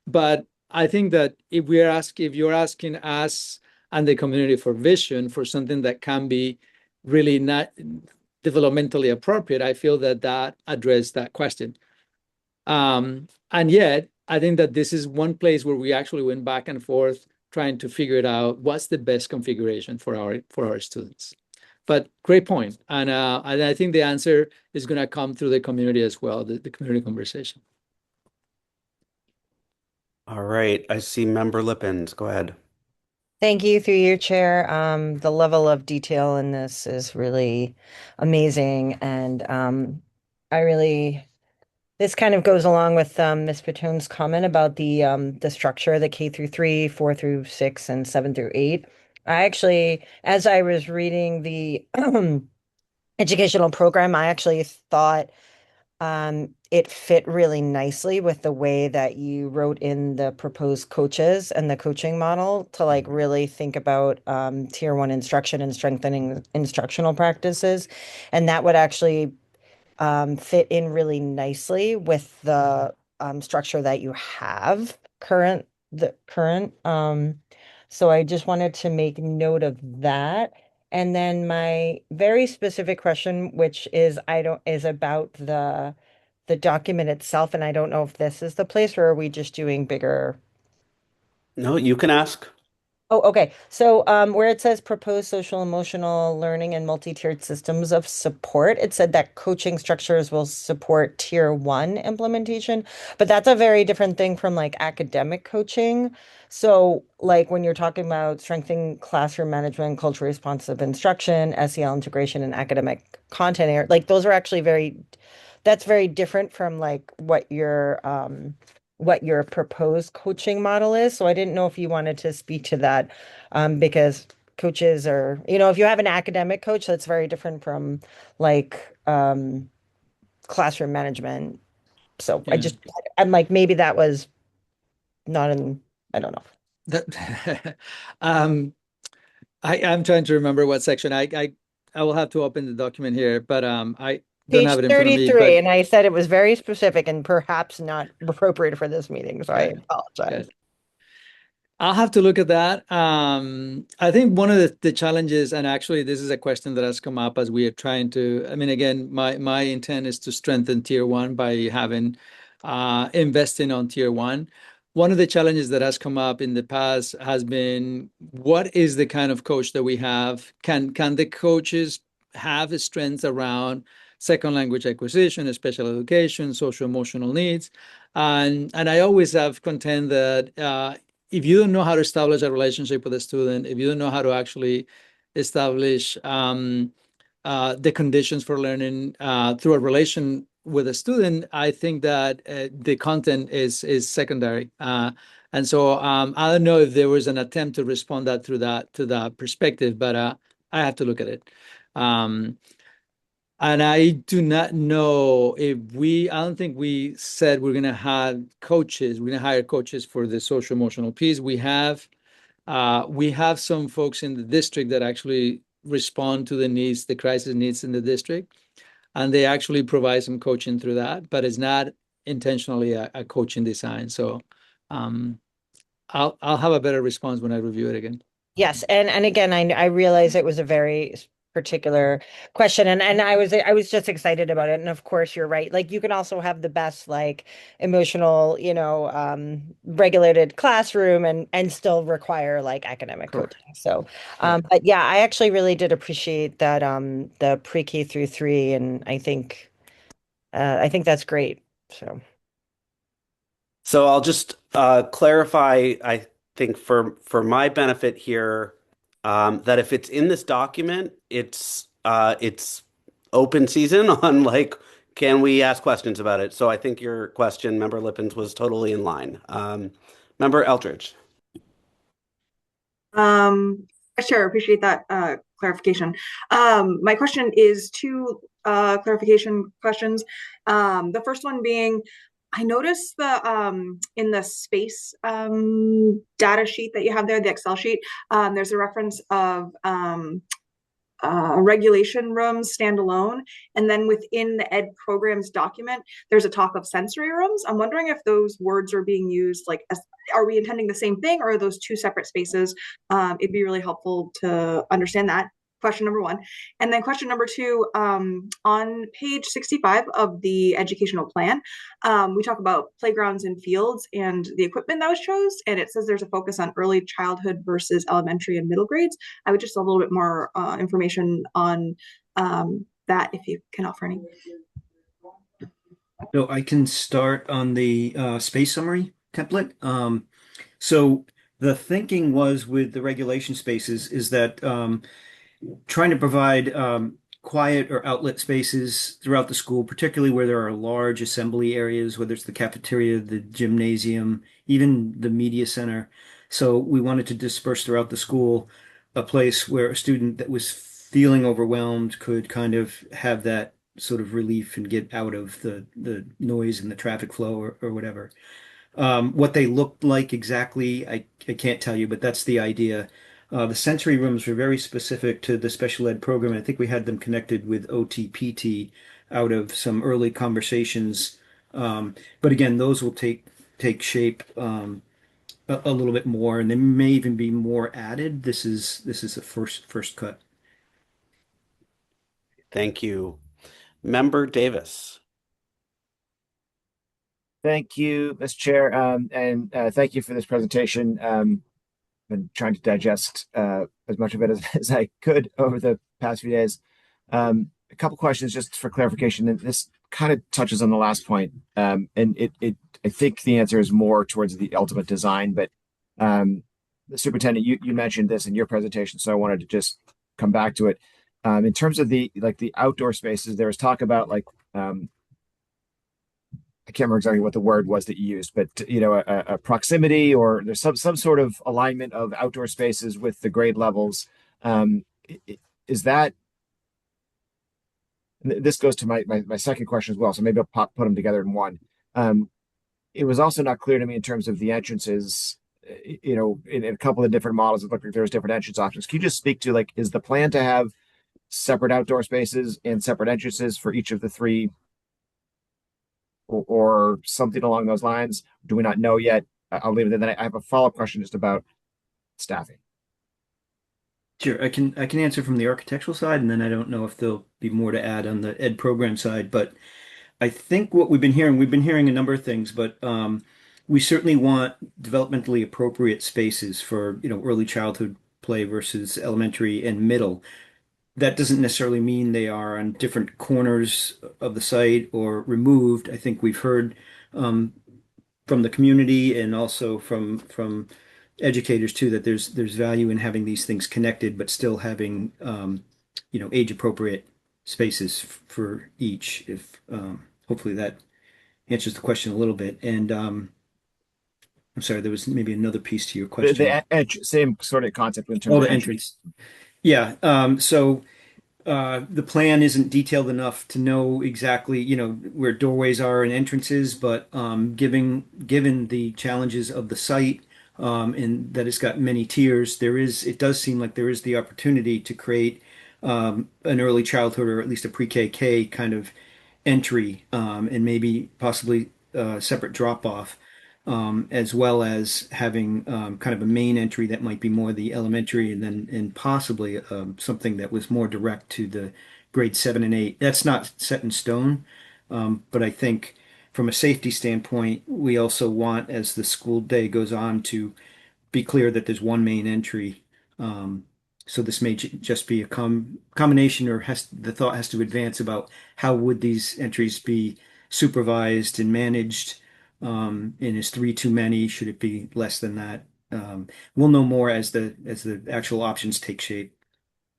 Speaker 2: But I think that if you're asking us and the community for vision for something that can be really not developmentally appropriate, I feel that addressed that question. And yet, I think that this is one place where we actually went back and forth trying to figure it out what's the best configuration for our students. But great point. And I think the answer is going to come through the community as well, the community conversation.
Speaker 1: All right. I see Member Lippens. Go ahead.
Speaker 7: Thank you through your chair. The level of detail in this is really amazing. And this kind of goes along with Ms. Patone's comment about the structure, the K through 3, 4 through 6, and 7 through 8. I actually, as I was reading the educational program, I actually thought it fit really nicely with the way that you wrote in the proposed coaches and the coaching model to really think about tier 1 instruction and strengthening instructional practices. And that would actually fit in really nicely with the structure that you have current. So I just wanted to make note of that. And then my very specific question, which is about the document itself, and I don't know if this is the place, or are we just doing bigger?
Speaker 1: No, you can ask.
Speaker 7: Oh, okay. So where it says proposed social emotional learning and multi-tiered systems of support, it said that coaching structures will support tier 1 implementation, but that's a very different thing from academic coaching. So when you're talking about strengthening classroom management, culturally responsive instruction, SEL integration, and academic content, those are actually that's very different from what your proposed coaching model is. So I didn't know if you wanted to speak to that, because coaches are, if you have an academic coach, that's very different from classroom management. So
Speaker 2: Yeah.
Speaker 7: I'm maybe that was not I don't know.
Speaker 2: I'm trying to remember what section. I will have to open the document here, but I don't
Speaker 7: Page
Speaker 2: have it in front of me.
Speaker 7: 33, and I said it was very specific and perhaps not appropriate for this meeting, so I apologize.
Speaker 2: I'll have to look at that. I think one of the challenges, and actually this is a question that has come up as we are trying to, again, my intent is to strengthen tier 1 by having investing on tier 1. One of the challenges that has come up in the past has been, what is the kind of coach that we have? Can the coaches have strengths around second language acquisition, special education, social emotional needs? And I always have contend that if you don't know how to establish a relationship with a student, if you don't know how to actually establish the conditions for learning through a relation with a student, I think that the content is secondary. And so I don't know if there was an attempt to respond to that perspective, but I have to look at it. And I do not know I don't think we said we're going to have coaches, we're going to hire coaches for the social emotional piece. We have some folks in the district that actually respond to the crisis needs in the district. and they actually provide some coaching through that, but it's not intentionally a coaching design. So I'll have a better response when I review it again.
Speaker 7: Yes, and again, I realize it was a very particular question, and I was just excited about it. And of course, you're right. Like you can also have the best like emotional, regulated classroom and still require like academic
Speaker 2: Correct.
Speaker 7: coaching. So, but yeah, I actually really did appreciate that the pre-K through 3, and I think that's great. So.
Speaker 1: So I'll just clarify, I think for my benefit here, that if it's in this document, it's open season on like, can we ask questions about it? So I think your question, Member Lippens, was totally in line. Member Eldridge.
Speaker 8: Sure, appreciate that clarification. My question is two clarification questions. The first one being, I noticed in the space data sheet that you have there, the Excel sheet, there's a reference of regulation rooms standalone, and then within the ed programs document, there's a talk of sensory rooms. I'm wondering if those words are being used like, are we intending the same thing, or are those two separate spaces? It'd be really helpful to understand that. Question number one. And then question number two, on page 65 of the educational plan, we talk about playgrounds and fields and the equipment that was chose, and it says there's a focus on early childhood versus elementary and middle grades. I would just a little bit more information on that if you can offer any.
Speaker 3: So I can start on the space summary template. So the thinking was with the regulation spaces is that trying to provide quiet or outlet spaces throughout the school, particularly where there are large assembly areas, whether it's the cafeteria, the gymnasium, even the media center. So we wanted to disperse throughout the school a place where a student that was feeling overwhelmed could kind of have that sort of relief and get out of the noise and the traffic flow or whatever. What they looked like exactly, I can't tell you, but that's the idea. The sensory rooms were very specific to the special ed program. I think we had them connected with OTPT out of some early conversations. But again, those will take shape a little bit more, and there may even be more added. This is a first cut.
Speaker 1: Thank you. Member Davis.
Speaker 9: Thank you, Mr. Chair, and thank you for this presentation. Been trying to digest as much of it as I could over the past few days. A couple questions just for clarification, and this kind of touches on the last point. And I think the answer is more towards the ultimate design, but the superintendent, you mentioned this in your presentation, so I wanted to just come back to it. In terms of the outdoor spaces, there was talk about I can't remember exactly what the word was that you used, but a proximity, or there's some sort of alignment of outdoor spaces with the grade levels. Is that, this goes to my second question as well, so maybe I'll put them together in one. It was also not clear to me in terms of the entrances, in a couple of different models, it looked like there was different entrance options. Can you just speak to is the plan to have separate outdoor spaces and separate entrances for each of the three, or something along those lines? Do we not know yet? I'll leave it there. Then I have a follow-up question just about staffing.
Speaker 3: Sure, I can answer from the architectural side, and then I don't know if there'll be more to add on the ed program side. But I think what we've been hearing a number of things, but we certainly want developmentally appropriate spaces for early childhood play versus elementary and middle. That doesn't necessarily mean they are on different corners of the site or removed. I think we've heard from the community and also from educators too that there's value in having these things connected, but still having age appropriate spaces for each. If hopefully that answers the question a little bit. And I'm sorry, there was maybe another piece to your question.
Speaker 9: The same sort of concept in terms
Speaker 3: of
Speaker 9: the
Speaker 3: entrance. Yeah. So the plan isn't detailed enough to know exactly, where doorways are and entrances, but given the challenges of the site, and that it's got many tiers, it does seem like there is the opportunity to create an early childhood or at least a pre-KK kind of entry, and maybe possibly separate drop off, as well as having kind of a main entry that might be more the elementary, and possibly something that was more direct to the grade 7 and 8. That's not set in stone, but I think from a safety standpoint, we also want, as the school day goes on, to be clear that there's one main entry. So this may just be a combination, or the thought has to advance about how would these entries be supervised and managed. And is three too many? Should it be less than that? We'll know more as the actual options take shape.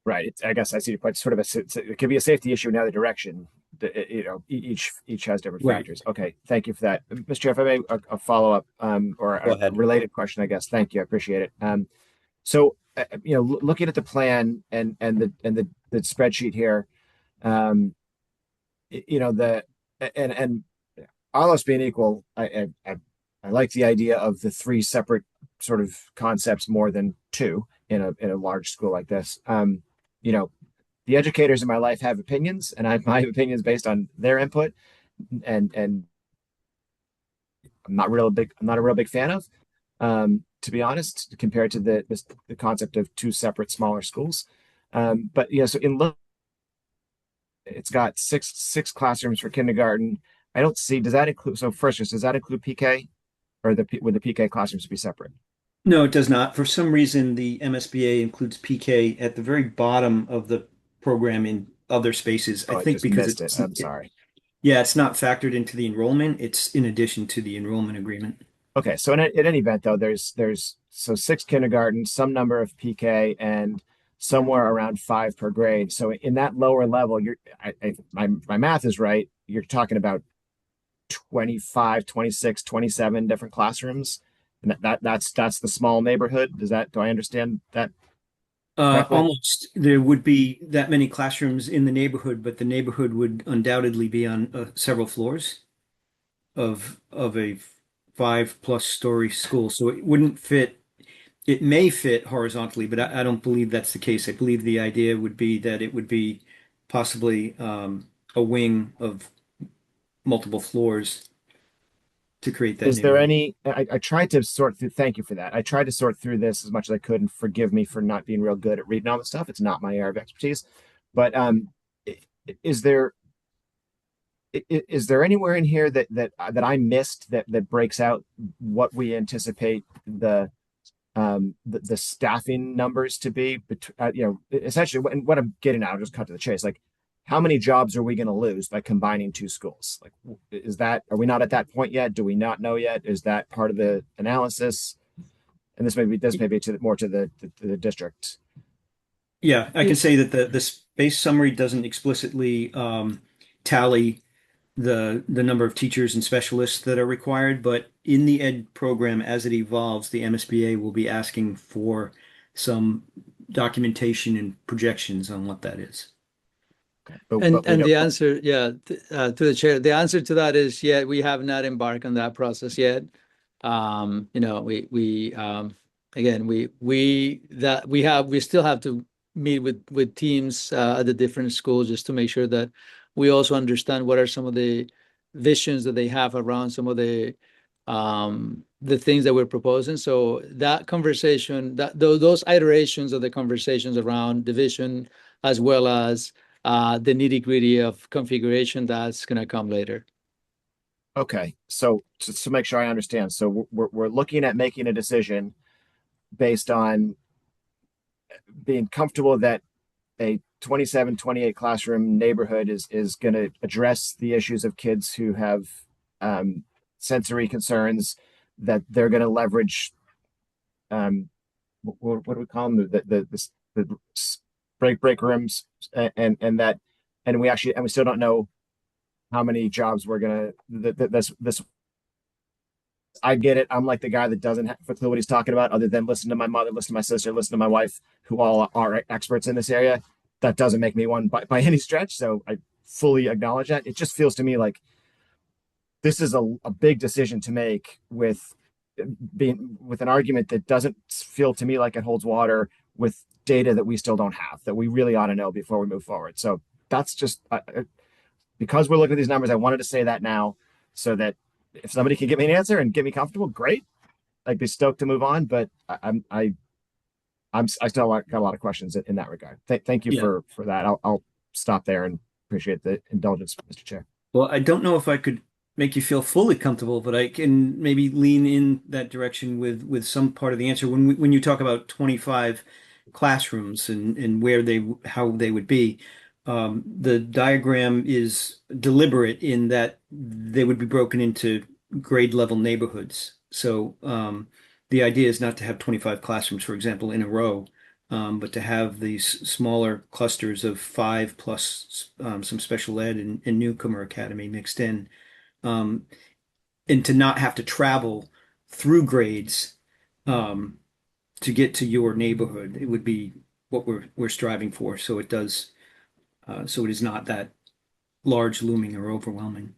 Speaker 9: Right. I guess I see your point. Sort of it could be a safety issue in either direction. Each has different
Speaker 3: Right.
Speaker 9: factors. Okay. Thank you for that. Mr. Chair, if I may, a follow-up or
Speaker 1: Go
Speaker 9: a
Speaker 1: ahead.
Speaker 9: related question, I guess. Thank you. I appreciate it. So, looking at the plan and the spreadsheet here, and all else being equal, I like the idea of the three separate sort of concepts more than two in a large school like this. The educators in my life have opinions, and I have my opinions based on their input, and I'm not a real big fan of, to be honest, compared to the concept of two separate smaller schools. But so it's got six classrooms for kindergarten. I don't see. Does that include? So first, does that include PK, or would the PK classrooms be separate?
Speaker 3: No, it does not. For some reason, the MSBA includes PK at the very bottom of the program in other spaces.
Speaker 9: Oh,
Speaker 3: I
Speaker 9: I
Speaker 3: think
Speaker 9: just
Speaker 3: because
Speaker 9: missed it. I'm sorry.
Speaker 3: Yeah, it's not factored into the enrollment. It's in addition to the enrollment agreement.
Speaker 9: Okay, so in any event, though, there's so six kindergarten, some number of PK, and somewhere around 5 per grade. So in that lower level, my math is right. You're talking about 25, 26, 27 different classrooms, and that's the small neighborhood. Do I understand that correctly?
Speaker 3: Almost. There would be that many classrooms in the neighborhood, but the neighborhood would undoubtedly be on several floors of a 5+ story school. So it wouldn't fit. It may fit horizontally, but I don't believe that's the case. I believe the idea would be that it would be possibly a wing of multiple floors to create that
Speaker 9: Is there
Speaker 3: neighborhood.
Speaker 9: I tried to sort through, thank you for that. I tried to sort through this as much as I could, and forgive me for not being real good at reading all this stuff. It's not my area of expertise. But is there anywhere in here that I missed that breaks out what we anticipate the staffing numbers to be? Essentially, what I'm getting at, I'll just cut to the chase. Like, how many jobs are we going to lose by combining two schools? Like, are we not at that point yet? Do we not know yet? Is that part of the analysis? And this may be more to the district.
Speaker 3: Yeah, I can say that the space summary doesn't explicitly tally the number of teachers and specialists that are required, but in the ed program as it evolves, the MSBA will be asking for some documentation and projections on what that is.
Speaker 2: And the answer, to the chair, the answer to that is, we have not embarked on that process yet. We still have to meet with teams at the different schools just to make sure that we also understand what are some of the visions that they have around some of the things that we're proposing. So that conversation, those iterations of the conversations around division, as well as the nitty-gritty of configuration, that's going to come later.
Speaker 9: Okay, so to make sure I understand, so we're looking at making a decision based on being comfortable that a 27, 28 classroom neighborhood is going to address the issues of kids who have sensory concerns, that they're going to leverage what do we call them, the break rooms, and we still don't know how many jobs we're gonna this. I get it. I'm like the guy that doesn't have a clue what he's talking about, other than listen to my mother, listen to my sister, listen to my wife, who all are experts in this area. That doesn't make me one by any stretch. So I fully acknowledge that. It just feels to me like this is a big decision to make with an argument that doesn't feel to me like it holds water with data that we still don't have, that we really ought to know before we move forward. So that's just because we're looking at these numbers, I wanted to say that now so that if somebody can give me an answer and get me comfortable, great. I'd be stoked to move on, but I still got a lot of questions in that regard. Thank you
Speaker 3: Yeah.
Speaker 9: for that. I'll stop there and appreciate the indulgence, Mr. Chair.
Speaker 3: Well, I don't know if I could make you feel fully comfortable, but I can maybe lean in that direction with some part of the answer. When you talk about 25 classrooms and how they would be, the diagram is deliberate in that they would be broken into grade level neighborhoods. So the idea is not to have 25 classrooms, for example, in a row, but to have these smaller clusters of 5 plus some special ed and newcomer academy mixed in, um, and to not have to travel through grades to get to your neighborhood. It would be what we're striving for. So it does. So it is not that large, looming, or overwhelming.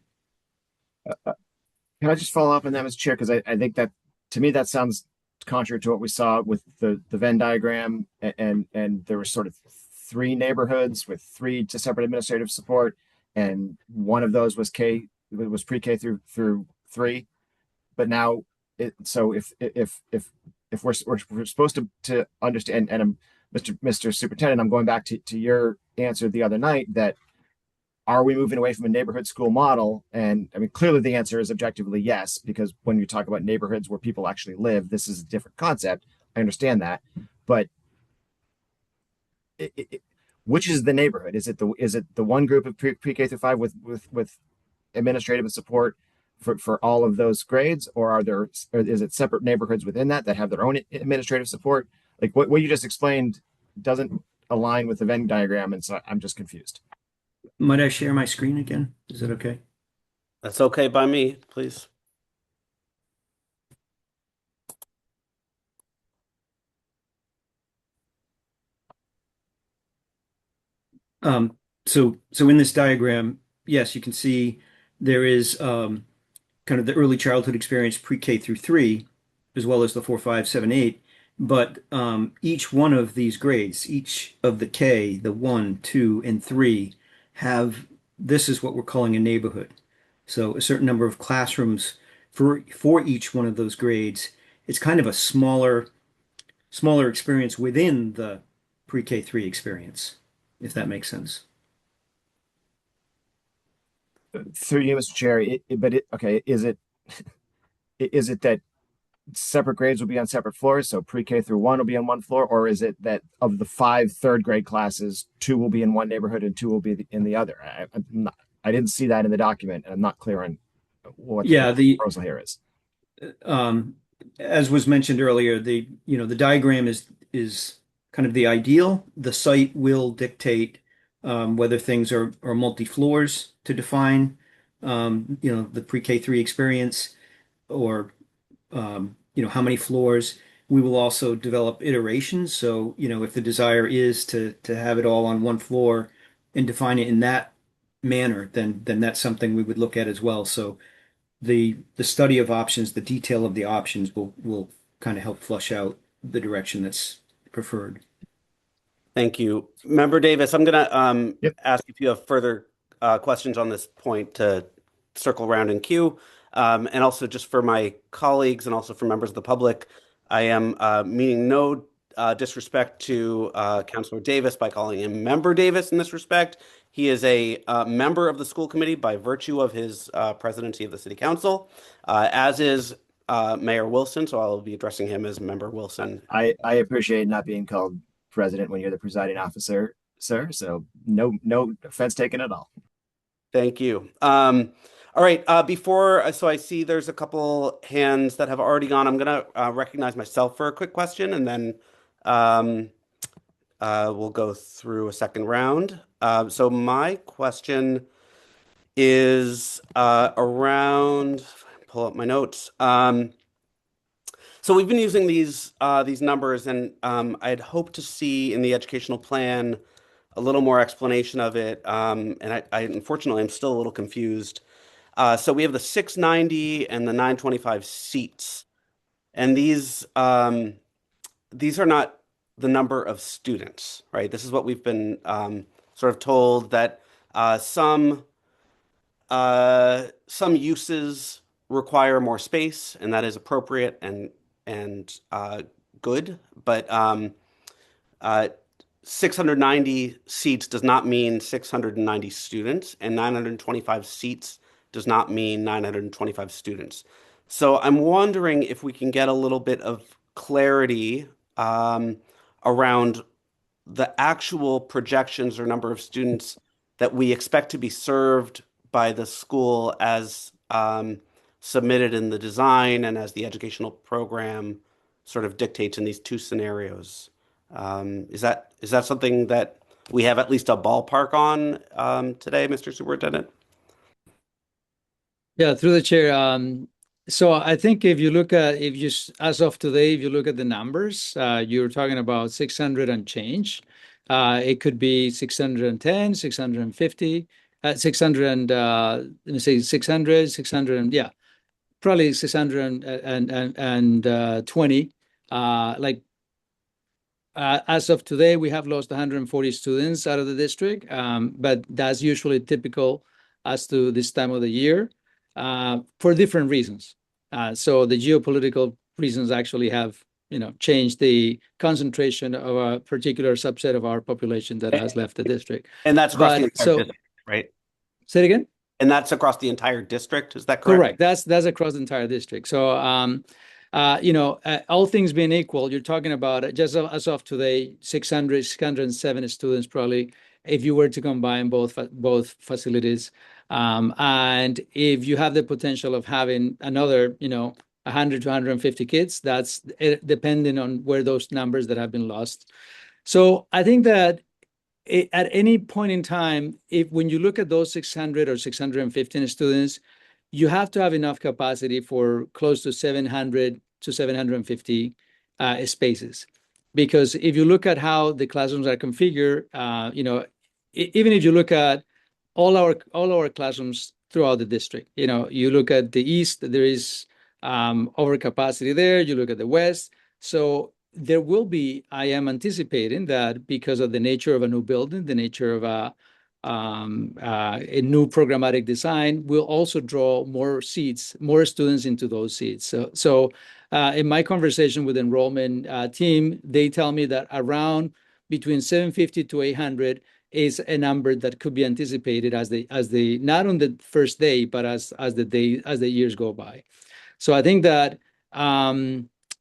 Speaker 9: Can I just follow up on that, Mr. Chair? Because I think that to me that sounds contrary to what we saw with the Venn diagram, and there were sort of 3 neighborhoods with 3 separate administrative support, and one of those was pre-K through 3. But now, so if we're supposed to understand, and Mr. Superintendent, I'm going back to your answer the other night that are we moving away from a neighborhood school model? And I mean, clearly the answer is objectively yes, because when you talk about neighborhoods where people actually live, this is a different concept. I understand that, but which is the neighborhood? Is it the one group of pre-K through 5 with administrative and support for all of those grades, or is it separate neighborhoods within that have their own administrative support? Like what you just explained doesn't align with the Venn diagram, and so I'm just confused.
Speaker 3: Might I share my screen again? Is that okay?
Speaker 1: That's okay by me, please.
Speaker 3: So in this diagram, yes, you can see there is kind of the early childhood experience pre-K through 3, as well as the 4, 5, 7, 8. But each one of these grades, each of the K, the 1, 2, and 3, this is what we're calling a neighborhood. So a certain number of classrooms for each one of those grades. It's kind of a smaller experience within the pre-K 3 experience, if that makes sense.
Speaker 9: Through you, Mr. Chair, okay, is it that separate grades will be on separate floors, so pre-K through 1 will be on one floor, or is it that of the 5 third grade classes, 2 will be in one neighborhood and 2 will be in the other? I didn't see that in the document, and I'm not clear on what the proposal here is.
Speaker 3: As was mentioned earlier, the diagram is kind of the ideal. The site will dictate whether things are multi-floors to define the pre-K 3 experience, or how many floors. We will also develop iterations. So, if the desire is to have it all on one floor and define it in that manner, then that's something we would look at as well. So the study of options, the detail of the options will kind of help flush out the direction that's preferred.
Speaker 1: Thank you. Member Davis, I'm going to
Speaker 9: Yep.
Speaker 1: ask if you have further questions on this point to circle around in queue. And also just for my colleagues and also for members of the public, I am meaning no disrespect to Councilor Davis by calling him Member Davis in this respect. He is a member of the school committee by virtue of his presidency of the city council, as is Mayor Wilson. So I'll be addressing him as Member Wilson.
Speaker 9: I appreciate not being called president when you're the presiding officer, sir. So no offense taken at all.
Speaker 1: Thank you. All right. So I see there's a couple hands that have already gone. I'm going to recognize myself for a quick question, and then we'll go through a second round. So my question is around, pull up my notes. So we've been using these numbers, and I'd hoped to see in the educational plan a little more explanation of it. And I unfortunately I'm still a little confused. So we have the 690 and the 925 seats, and these are not the number of students, right? This is what we've been sort of told that some uses require more space, and that is appropriate and good, but 690 seats does not mean 690 students, and 925 seats does not mean 925 students. So I'm wondering if we can get a little bit of clarity around the actual projections or number of students that we expect to be served by the school as submitted in the design and as the educational program sort of dictates in these two scenarios. Is that something that we have at least a ballpark on today, Mr. Superintendent?
Speaker 2: Yeah, through the chair. So I think if you look at, as of today, if you look at the numbers, you're talking about 600 and change. It could be 610, 650, 600 and, let me say 600, 600, and yeah, probably 620. As of today, we have lost 140 students out of the district, but that's usually typical as to this time of the year for different reasons. So the geopolitical reasons actually have, changed the concentration of a particular subset of our population that has left the district.
Speaker 1: And that's across the entire district, right?
Speaker 2: Say it again?
Speaker 1: And that's across the entire district, is that correct?
Speaker 2: Correct. That's across the entire district. So, all things being equal, you're talking about just as of today, 607 students probably, if you were to combine both facilities. And if you have the potential of having another, 100 to 150 kids, that's depending on where those numbers that have been lost. So I think that at any point in time, when you look at those 600 or 615 students, you have to have enough capacity for close to 700 to 750 spaces. Because if you look at how the classrooms are configured, even if you look at all our classrooms throughout the district, you look at the east, there is overcapacity there. You look at the west, so there will be. I am anticipating that because of the nature of a new building, the nature of a new programmatic design, will also draw more seats, more students into those seats. So in my conversation with enrollment team, they tell me that around between 750 to 800 is a number that could be anticipated as the not on the first day, but as the years go by. So I think that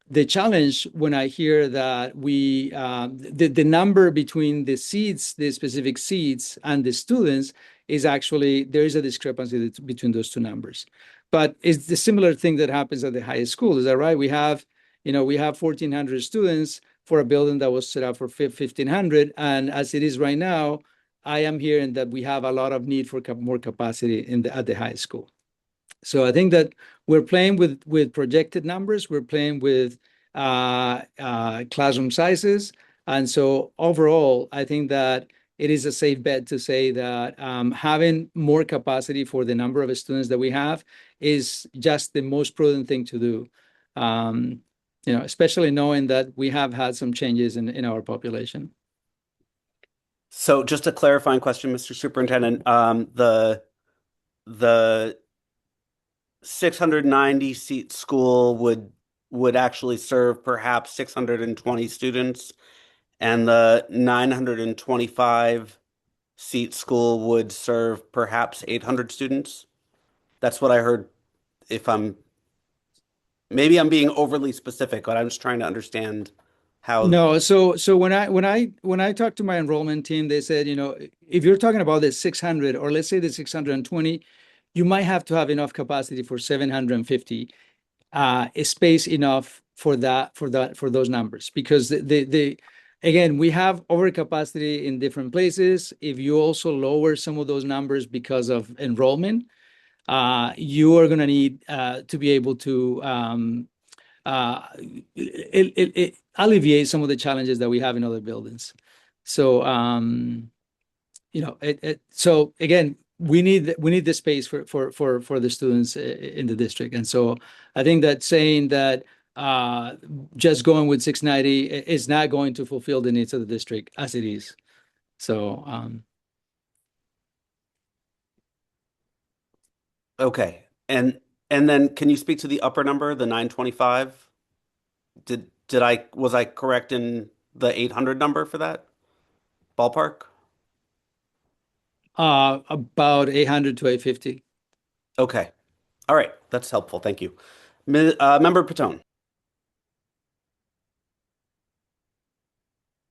Speaker 2: the challenge when I hear that the number between the seats, the specific seats, and the students is actually, there is a discrepancy between those two numbers. But it's the similar thing that happens at the highest school. Is that right? We have 1,400 students for a building that was set up for 1,500. And as it is right now, I am hearing that we have a lot of need for more capacity at the high school. So I think that we're playing with projected numbers. We're playing with classroom sizes. And so overall, I think that it is a safe bet to say that having more capacity for the number of students that we have is just the most prudent thing to do. Especially knowing that we have had some changes in our population.
Speaker 1: So just a clarifying question, Mr. Superintendent, the 690 seat school would actually serve perhaps 620 students, and the 925 seat school would serve perhaps 800 students. That's what I heard. Maybe I'm being overly specific, but I'm just trying to understand how.
Speaker 2: No, so when I talked to my enrollment team, they said, if you're talking about the 600 or let's say the 620, you might have to have enough capacity for 750, space enough for those numbers, because again, we have overcapacity in different places. If you also lower some of those numbers because of enrollment, you are going to need to be able to alleviate some of the challenges that we have in other buildings. So, so again, we need the space for the students in the district. And so I think that saying that just going with 690 is not going to fulfill the needs of the district as it is. So,
Speaker 1: Okay. And then can you speak to the upper number, the 925? Was I correct in the 800 number for that ballpark?
Speaker 2: about 800 to 850.
Speaker 1: Okay. All right. That's helpful. Thank you. Member Patone.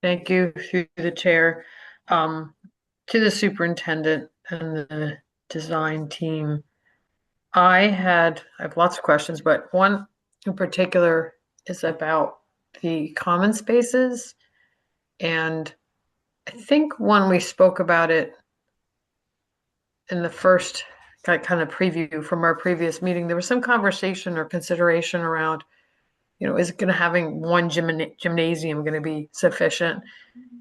Speaker 6: Thank you through the chair. To the superintendent and the design team. I have lots of questions, but one in particular is about the common spaces. And I think when we spoke about it in the first kind of preview from our previous meeting, there was some conversation or consideration around, is it going to having one gymnasium going to be sufficient?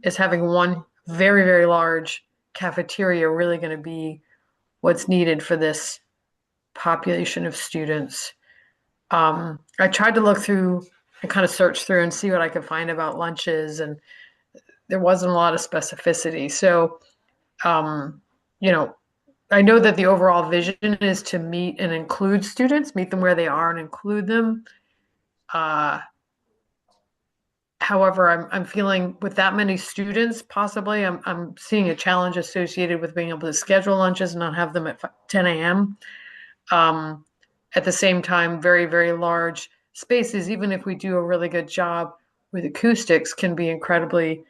Speaker 6: Is having one very, very large cafeteria really going to be what's needed for this population of students? I tried to look through and kind of search through and see what I could find about lunches, and there wasn't a lot of specificity. So, I know that the overall vision is to meet and include students, meet them where they are and include them. However, I'm feeling with that many students, possibly I'm seeing a challenge associated with being able to schedule lunches and not have them at 10 a.m. At the same time, very, very large spaces, even if we do a really good job with acoustics, can be incredibly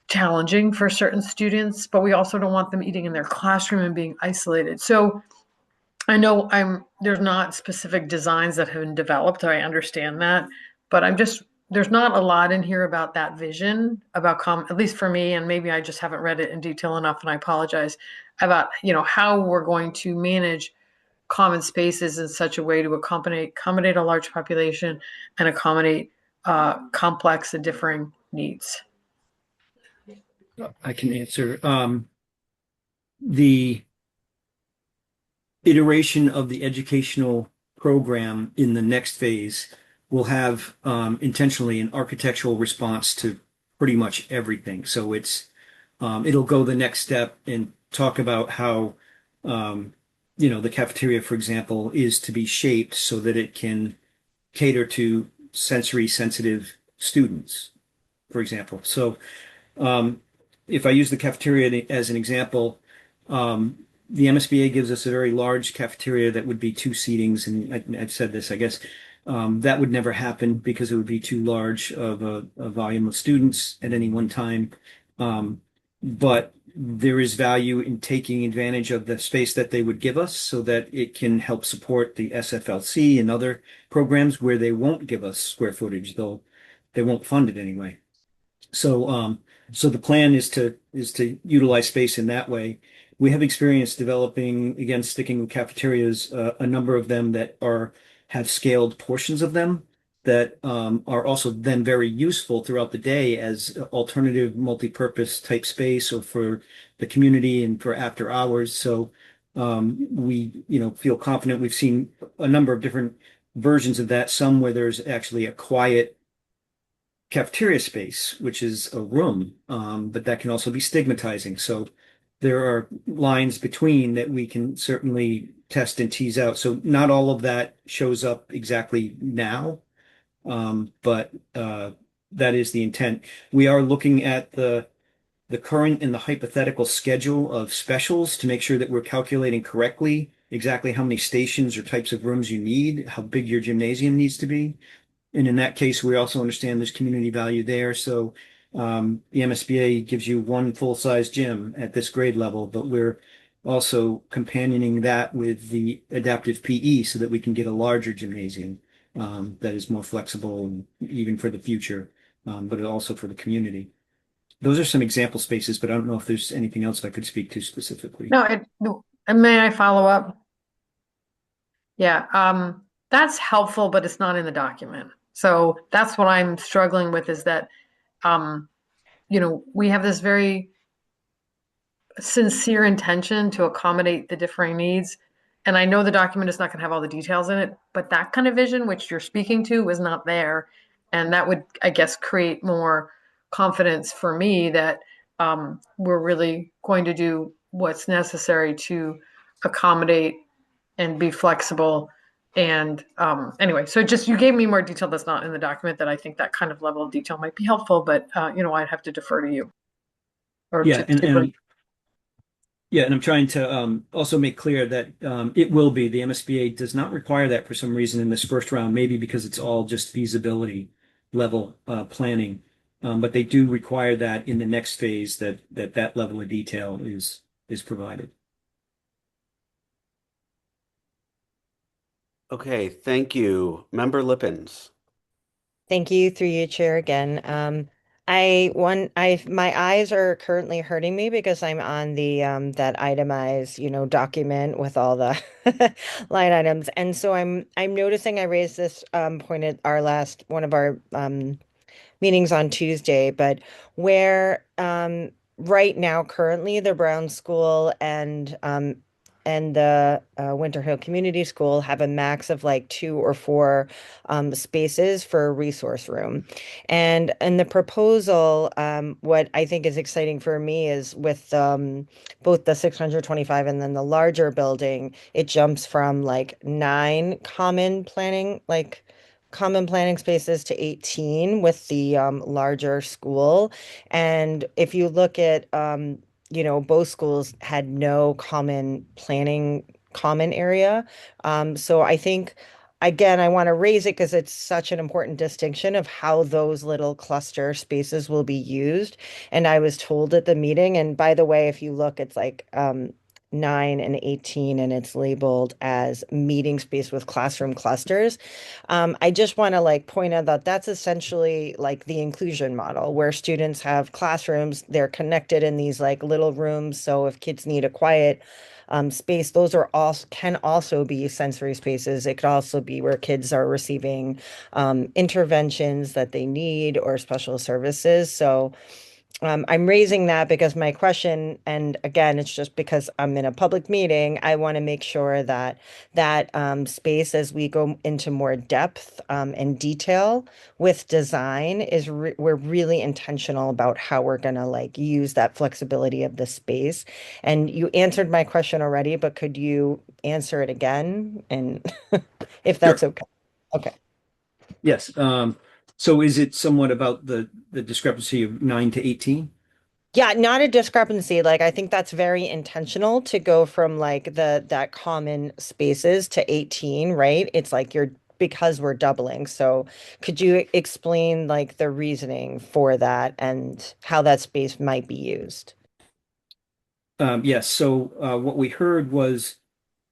Speaker 6: challenging for certain students, but we also don't want them eating in their classroom and being isolated. So I know there's not specific designs that have been developed. I understand that, but there's not a lot in here about that vision, about at least for me, and maybe I just haven't read it in detail enough, and I apologize, about how we're going to manage common spaces in such a way to accommodate a large population and accommodate complex and differing needs.
Speaker 3: I can answer. The iteration of the educational program in the next phase will have intentionally an architectural response to pretty much everything. So it'll go the next step and talk about how the cafeteria, for example, is to be shaped so that it can cater to sensory sensitive students, for example. So if I use the cafeteria as an example, the MSBA gives us a very large cafeteria that would be 2 seatings, and I've said this, I guess, that would never happen because it would be too large of a volume of students at any one time. But there is value in taking advantage of the space that they would give us so that it can help support the SFLC and other programs where they won't give us square footage, though they won't fund it anyway. So the plan is to utilize space in that way. We have experience developing, again, sticking with cafeterias, a number of them that have scaled portions of them that are also then very useful throughout the day as alternative multi-purpose type space or for the community and for after hours. So we feel confident. We've seen a number of different versions of that, some where there's actually a quiet cafeteria space, which is a room, but that can also be stigmatizing. So there are lines between that we can certainly test and tease out. So not all of that shows up exactly now, but that is the intent. We are looking at the current and the hypothetical schedule of specials to make sure that we're calculating correctly exactly how many stations or types of rooms you need, how big your gymnasium needs to be. And in that case, we also understand there's community value there. So the MSBA gives you one full-size gym at this grade level, but we're also companioning that with the adaptive PE so that we can get a larger gymnasium that is more flexible even for the future, but also for the community. Those are some example spaces, but I don't know if there's anything else I could speak to specifically.
Speaker 6: No, may I follow up? Yeah, that's helpful, but it's not in the document. So that's what I'm struggling with is that, we have this very sincere intention to accommodate the differing needs. And I know the document is not going to have all the details in it, but that kind of vision, which you're speaking to, was not there. And that would, I guess, create more confidence for me that we're really going to do what's necessary to accommodate and be flexible. And anyway, so just you gave me more detail that's not in the document that I think that kind of level of detail might be helpful, but I'd have to defer to you. Or
Speaker 3: Yeah,
Speaker 6: to
Speaker 3: and I'm trying to also make clear that it will be. The MSBA does not require that for some reason in this first round, maybe because it's all just feasibility level planning. But they do require that in the next phase that level of detail is provided.
Speaker 1: Okay, thank you. Member Lippens.
Speaker 7: Thank you through you, Chair, again. My eyes are currently hurting me because I'm on the that itemized, document with all the line items. And so I'm noticing I raised this point at our last one of our meetings on Tuesday, but where right now currently the Brown School and the Winter Hill Community School have a max of like 2 or 4 spaces for a resource room. And in the proposal, what I think is exciting for me is with both the 625 and then the larger building, it jumps from like 9 common planning spaces to 18 with the larger school. And if you look at both schools had no common area. So I think, again, I want to raise it because it's such an important distinction of how those little cluster spaces will be used. And I was told at the meeting, and by the way, if you look, it's like 9 and 18, and it's labeled as meeting space with classroom clusters. I just want to like point out that that's essentially like the inclusion model where students have classrooms, they're connected in these like little rooms. So if kids need a quiet space, those are all can also be sensory spaces. It could also be where kids are receiving interventions that they need or special services. So I'm raising that because my question, and again, it's just because I'm in a public meeting, I want to make sure that space as we go into more depth and detail with design we're really intentional about how we're going to like use that flexibility of the space. And you answered my question already, but could you answer it again? And if that's
Speaker 3: Sure.
Speaker 7: okay. Okay.
Speaker 3: Yes. So is it somewhat about the discrepancy of 9 to 18?
Speaker 7: Yeah, not a discrepancy. Like I think that's very intentional to go from like that common spaces to 18, right? It's like because we're doubling. So could you explain like the reasoning for that and how that space might be used?
Speaker 3: Yes. So what we heard was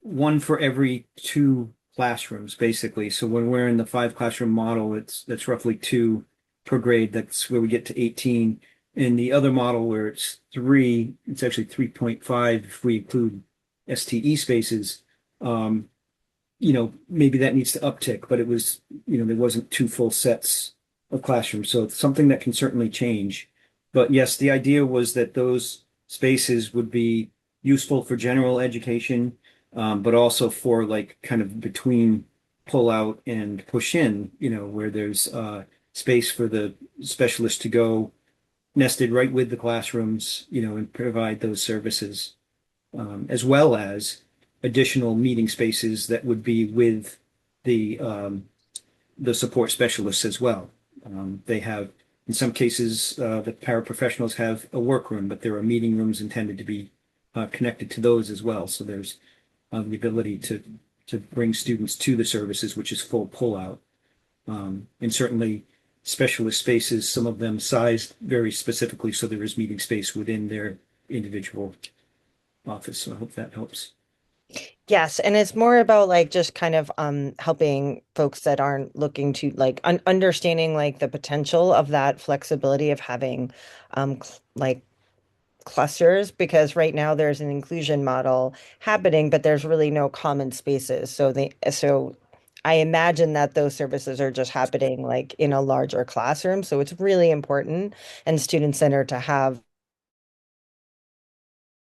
Speaker 3: one for every 2 classrooms, basically. So when we're in the 5 classroom model, that's roughly 2 per grade. That's where we get to 18. In the other model where it's 3, it's actually 3.5 if we include STE spaces. Maybe that needs to uptick, but it was, there wasn't 2 full sets of classrooms. So it's something that can certainly change. But yes, the idea was that those spaces would be useful for general education, but also for like kind of between pull out and push in, where there's space for the specialist to go nested right with the classrooms, and provide those services, as well as additional meeting spaces that would be with the support specialists as well. They have, in some cases, the paraprofessionals have a workroom, but there are meeting rooms intended to be connected to those as well. So there's the ability to bring students to the services, which is full pull-out. And certainly specialist spaces, some of them sized very specifically so there is meeting space within their individual office. So I hope that helps.
Speaker 7: Yes, and it's more about like just kind of helping folks that aren't looking to like understanding like the potential of that flexibility of having like clusters because right now there's an inclusion model happening, but there's really no common spaces. So I imagine that those services are just happening like in a larger classroom. So it's really important and student centered to have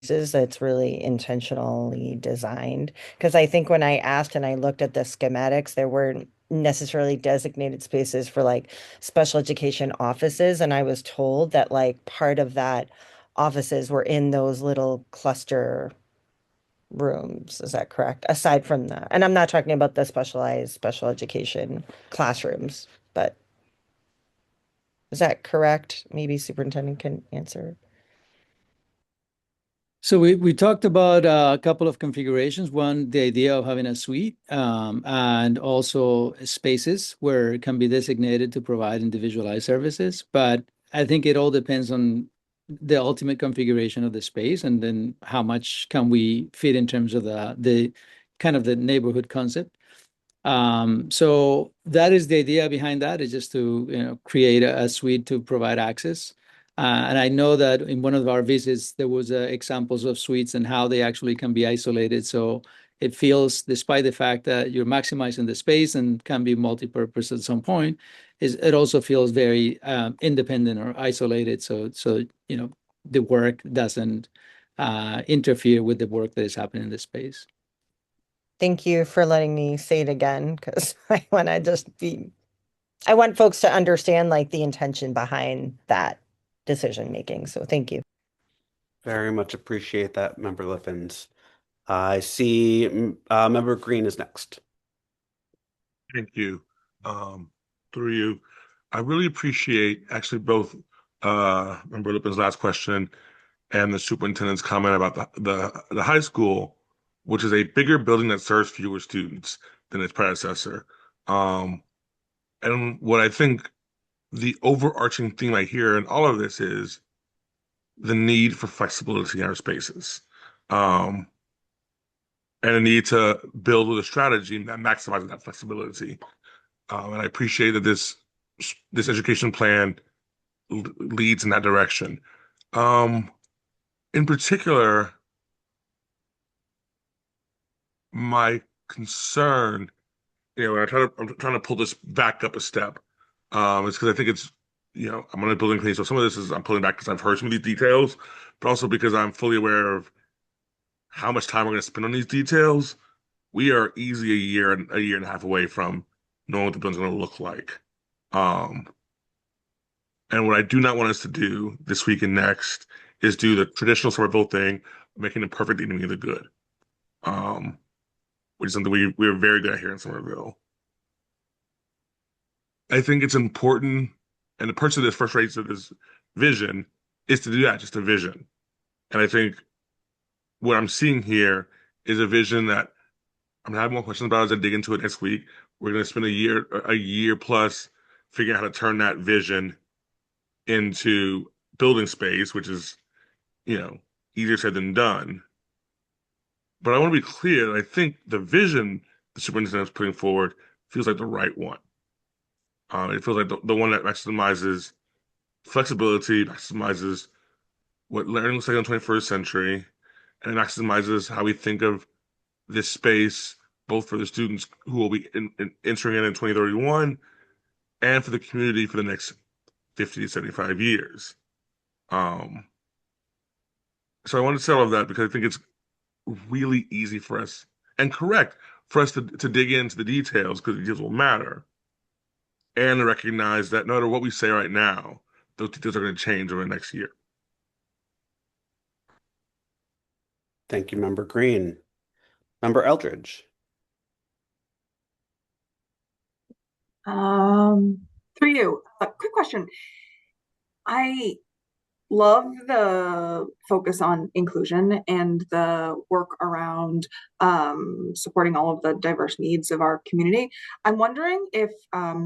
Speaker 7: that's really intentionally designed. Because I think when I asked and I looked at the schematics, there weren't necessarily designated spaces for like special education offices. And I was told that like part of that offices were in those little cluster rooms. Is that correct? Aside from that. And I'm not talking about the specialized special education classrooms, but is that correct? Maybe superintendent can answer.
Speaker 2: So we talked about a couple of configurations. One, the idea of having a suite and also spaces where it can be designated to provide individualized services. But I think it all depends on the ultimate configuration of the space and then how much can we fit in terms of the kind of the neighborhood concept. So that is the idea behind that, is just to create a suite to provide access. And I know that in one of our visits, there was examples of suites and how they actually can be isolated. So it feels, despite the fact that you're maximizing the space and can be multi-purpose at some point, it also feels very independent or isolated. So the work doesn't interfere with the work that is happening in the space.
Speaker 7: Thank you for letting me say it again, because I want folks to understand like the intention behind that decision making. So thank you.
Speaker 1: Very much appreciate that, Member Lippens. I see Member Green is next.
Speaker 5: Thank you. Through you, I really appreciate actually both Member Lippens' last question and the superintendent's comment about the high school, which is a bigger building that serves fewer students than its predecessor. And what I think the overarching theme I hear in all of this is the need for flexibility in our spaces. And a need to build with a strategy that maximizes that flexibility. And I appreciate that this education plan leads in that direction. In particular, my concern, when I'm trying to pull this back up a step, is because I think it's, I'm on a building committee, so some of this is I'm pulling back because I've heard some of these details, but also because I'm fully aware of how much time we're going to spend on these details. We are easily a year and a half away from knowing what the building's going to look like. And what I do not want us to do this week and next is do the traditional Somerville thing, making the perfect enemy of the good, which is something we're very good at here in Somerville. I think it's important, and the person that first rates of this vision is to do that, just a vision. And I think what I'm seeing here is a vision that I'm gonna have more questions about as I dig into it next week. We're gonna spend a year plus figuring out how to turn that vision into building space, which is, easier said than done. But I want to be clear that I think the vision the superintendent is putting forward feels like the right one. It feels like the one that maximizes flexibility, maximizes what learning looks like in the 21st century, and it maximizes how we think of this space, both for the students who will be entering in 2031 and for the community for the next 50 to 75 years. So I want to say all of that because I think it's really easy for us and correct for us to dig into the details, because the details will matter, and to recognize that no matter what we say right now, those details are going to change over the next year.
Speaker 1: Thank you, Member Green. Member Eldridge.
Speaker 8: For you, a quick question. I love the focus on inclusion and the work around supporting all of the diverse needs of our community. I'm wondering if I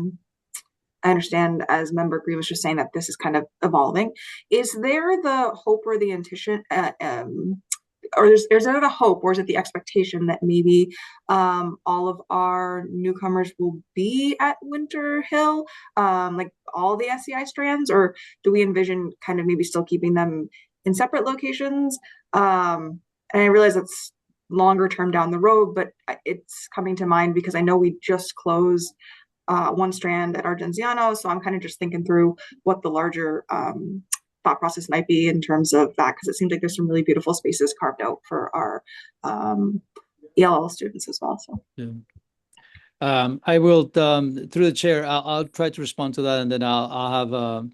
Speaker 8: understand, as Member Green was just saying, that this is kind of evolving. Is there the hope or the intention, or is there the hope, or is it the expectation that maybe all of our newcomers will be at Winter Hill, like all the SEI strands, or do we envision kind of maybe still keeping them in separate locations? And I realize it's longer term down the road, but it's coming to mind because I know we just closed one strand at Argenziano, so I'm kind of just thinking through what the larger thought process might be in terms of that, because it seems like there's some really beautiful spaces carved out for our ELL students as well. So.
Speaker 2: Yeah. I will, through the chair, I'll try to respond to that, and then I'll have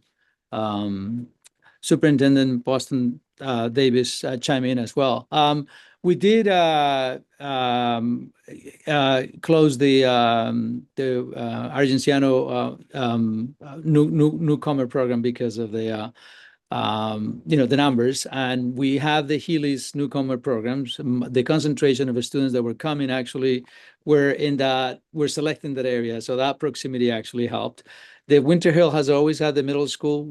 Speaker 2: Superintendent Boston Davis chime in as well. We did close the Argenciano newcomer program because of the the numbers, and we have the Healy's newcomer programs. The concentration of the students that were coming actually were selecting that area, so that proximity actually helped. The Winter Hill has always had the middle school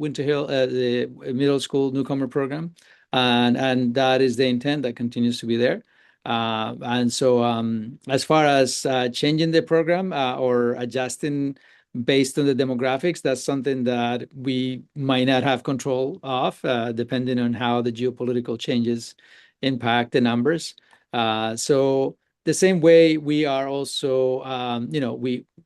Speaker 2: newcomer program, and that is the intent that continues to be there. And so as far as changing the program or adjusting based on the demographics, that's something that we might not have control of, depending on how the geopolitical changes impact the numbers. So the same way we are also,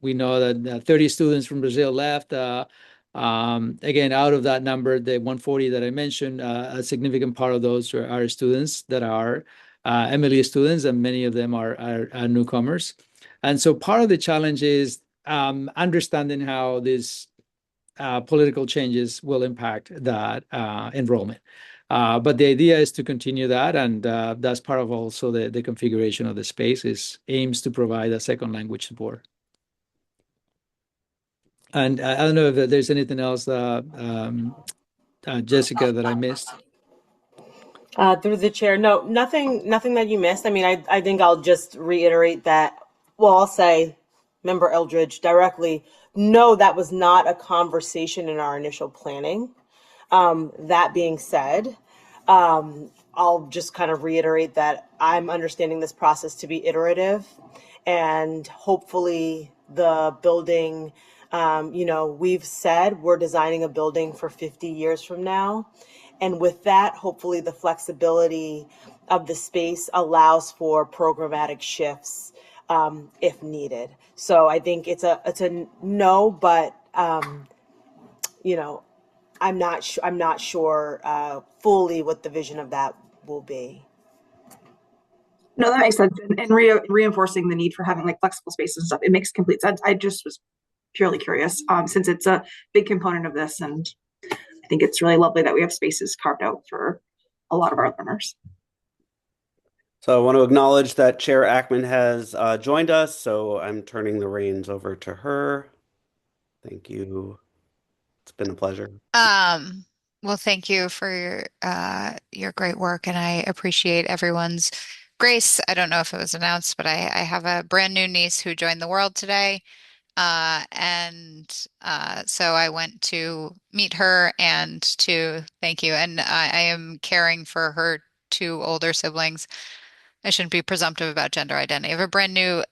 Speaker 2: we know that 30 students from Brazil left. Again, out of that number, the 140 that I mentioned, a significant part of those are students that are MLE students, and many of them are newcomers. And so part of the challenge is understanding how these political changes will impact that enrollment. But the idea is to continue that, and that's part of also the configuration of the space aims to provide a second language support. And I don't know if there's anything else, Jessica, that I missed.
Speaker 10: Through the chair, no, nothing that you missed. I mean, I think I'll just reiterate that. Well, I'll say, Member Eldridge directly, no, that was not a conversation in our initial planning. That being said, I'll just kind of reiterate that I'm understanding this process to be iterative, and hopefully the building, we've said we're designing a building for 50 years from now. And with that, hopefully the flexibility of the space allows for programmatic shifts if needed. So I think it's a no, but I'm not sure fully what the vision of that will be.
Speaker 8: No, that makes sense. And reinforcing the need for having like flexible spaces and stuff, it makes complete sense. I just was purely curious, since it's a big component of this, and I think it's really lovely that we have spaces carved out for a lot of our learners.
Speaker 1: So I want to acknowledge that Chair Ackman has joined us, so I'm turning the reins over to her. Thank you. It's been a pleasure.
Speaker 11: Well, thank you for your great work, and I appreciate everyone's grace. I don't know if it was announced, but I have a brand new niece who joined the world today. So I went to meet her and to thank you. And I am caring for her two older siblings. I shouldn't be presumptive about gender identity. I have a brand new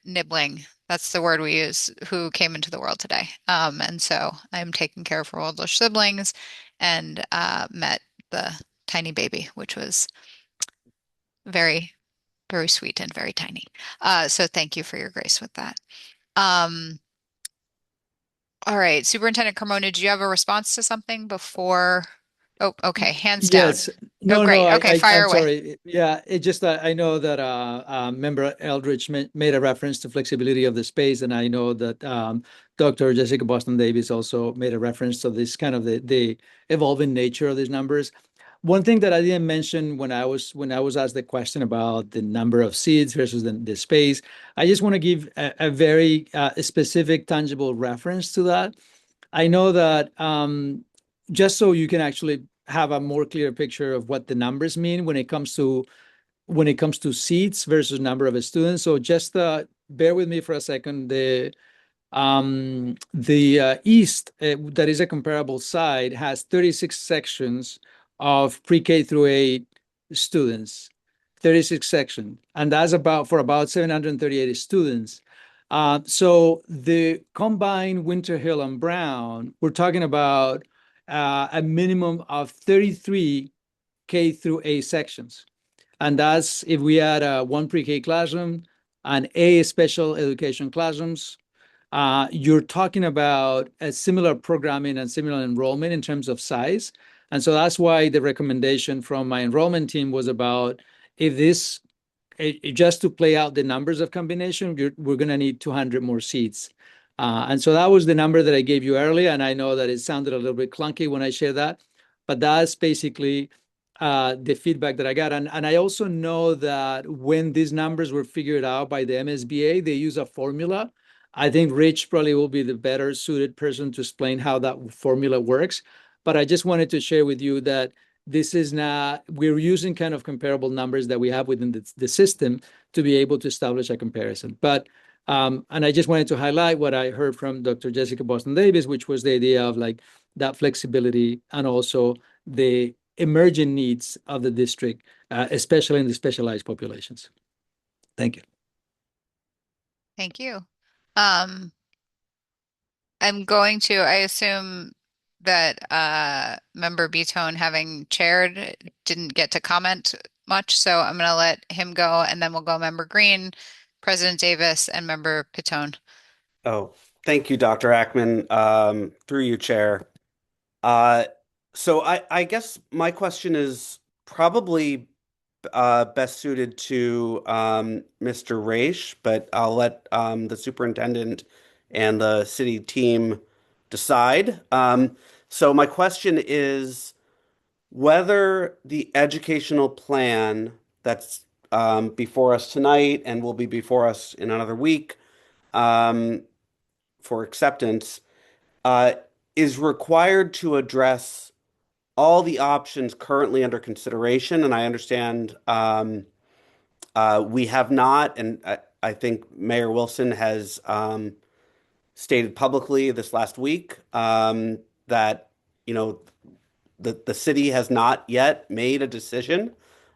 Speaker 11: nibbling, that's the word we use, who came into the world today. And so I'm taking care of her older siblings and met the tiny baby, which was very, very sweet and very tiny. So thank you for your grace with that. All right, Superintendent Carmona, do you have a response to something before? Oh, okay, hands down.
Speaker 2: Yes. No,
Speaker 11: great.
Speaker 2: no,
Speaker 11: Okay, fire
Speaker 2: I'm
Speaker 11: away.
Speaker 2: sorry. Yeah, it just I know that Member Eldridge made a reference to flexibility of the space, and I know that Dr. Jessica Boston Davis also made a reference to this kind of the evolving nature of these numbers. One thing that I didn't mention when I was asked the question about the number of seats versus the space, I just want to give a very specific, tangible reference to that. I know that just so you can actually have a more clear picture of what the numbers mean when it comes to seats versus number of students. So just bear with me for a second. The East, that is a comparable side, has 36 sections of pre-K through 8 students, 36 sections, and that's for about 738 students. So the combined Winter Hill and Brown, we're talking about a minimum of 33 K through 8 sections. And that's if we add one pre-K classroom and 8 special education classrooms, you're talking about a similar programming and similar enrollment in terms of size. And so that's why the recommendation from my enrollment team was about, if this, just to play out the numbers of combination, we're going to need 200 more seats. And so that was the number that I gave you earlier. And I know that it sounded a little bit clunky when I shared that, but that's basically the feedback that I got. And I also know that when these numbers were figured out by the MSBA, they use a formula. I think Rich probably will be the better suited person to explain how that formula works. But I just wanted to share with you that this is not, we're using kind of comparable numbers that we have within the system to be able to establish a comparison. But, and I just wanted to highlight what I heard from Dr. Jessica Boston Davis, which was the idea of like that flexibility and also the emerging needs of the district, especially in the specialized populations. Thank you.
Speaker 11: Thank you. I'm going to, I assume that Member Bitone, having chaired, didn't get to comment much, so I'm going to let him go, and then we'll go Member Green, President Davis, and Member Pitone.
Speaker 1: Oh, thank you, Dr. Ackman, through you, Chair. So I guess my question is probably best suited to Mr. Raish, but I'll let the superintendent and the city team decide. So my question is whether the educational plan that's before us tonight and will be before us in another week for acceptance is required to address all the options currently under consideration. And I understand we have not, and I think Mayor Wilson has stated publicly this last week that, you know, the city has not yet made a decision,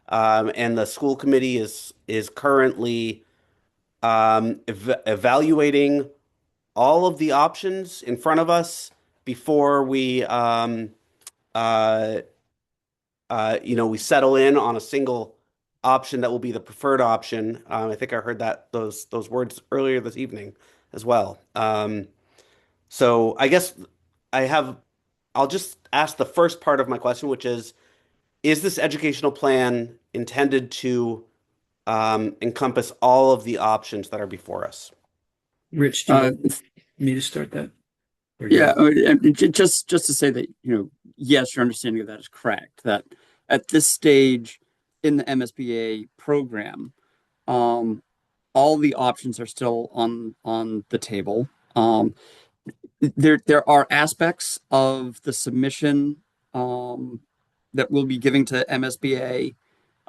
Speaker 1: and the school committee is currently evaluating all of the options in front of us before we we settle in on a single option that will be the preferred option. I think I heard those words earlier this evening as well. So I guess I'll just ask the first part of my question, which is this educational plan intended to encompass all of the options that are before us?
Speaker 3: Rich, do you want me to start that?
Speaker 12: Yeah, just to say that, yes, your understanding of that is correct. That at this stage in the MSBA program, all the options are still on the table. There are aspects of the submission that we'll be giving to MSBA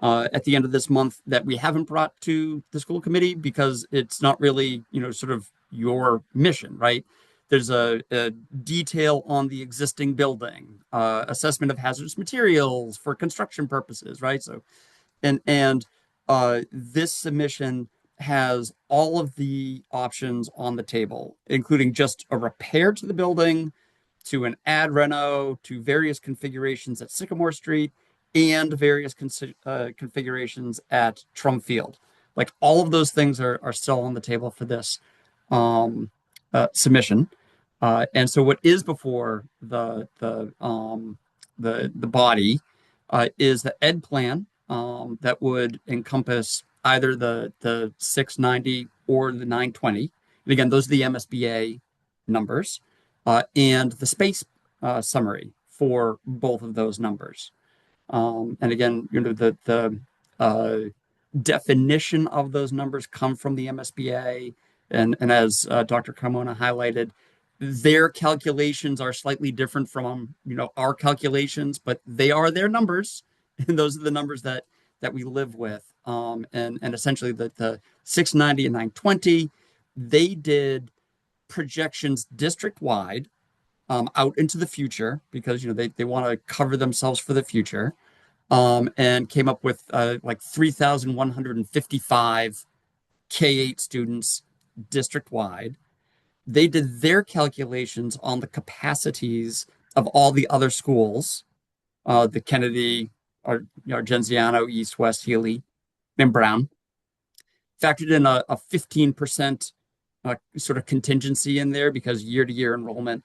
Speaker 12: at the end of this month that we haven't brought to the school committee because it's not really, sort of your mission, right? There's a detail on the existing building, assessment of hazardous materials for construction purposes, right? So, and this submission has all of the options on the table, including just a repair to the building, to an ad reno, to various configurations at Sycamore Street, and various configurations at Trum Field. Like all of those things are still on the table for this submission. And so what is before the body is the ed plan that would encompass either the 690 or the 920. And again, those are the MSBA numbers, and the space summary for both of those numbers. And again, the definition of those numbers come from the MSBA, and as Dr. Carmona highlighted, their calculations are slightly different from our calculations, but they are their numbers, and those are the numbers that we live with. And essentially the 690 and 920, they did projections district-wide out into the future because they want to cover themselves for the future, and came up with like 3,155 K-8 students district-wide. They did their calculations on the capacities of all the other schools, the Kennedy, Argenziano, East, West, Healy, and Brown, factored in a 15% sort of contingency in there because year-to-year enrollment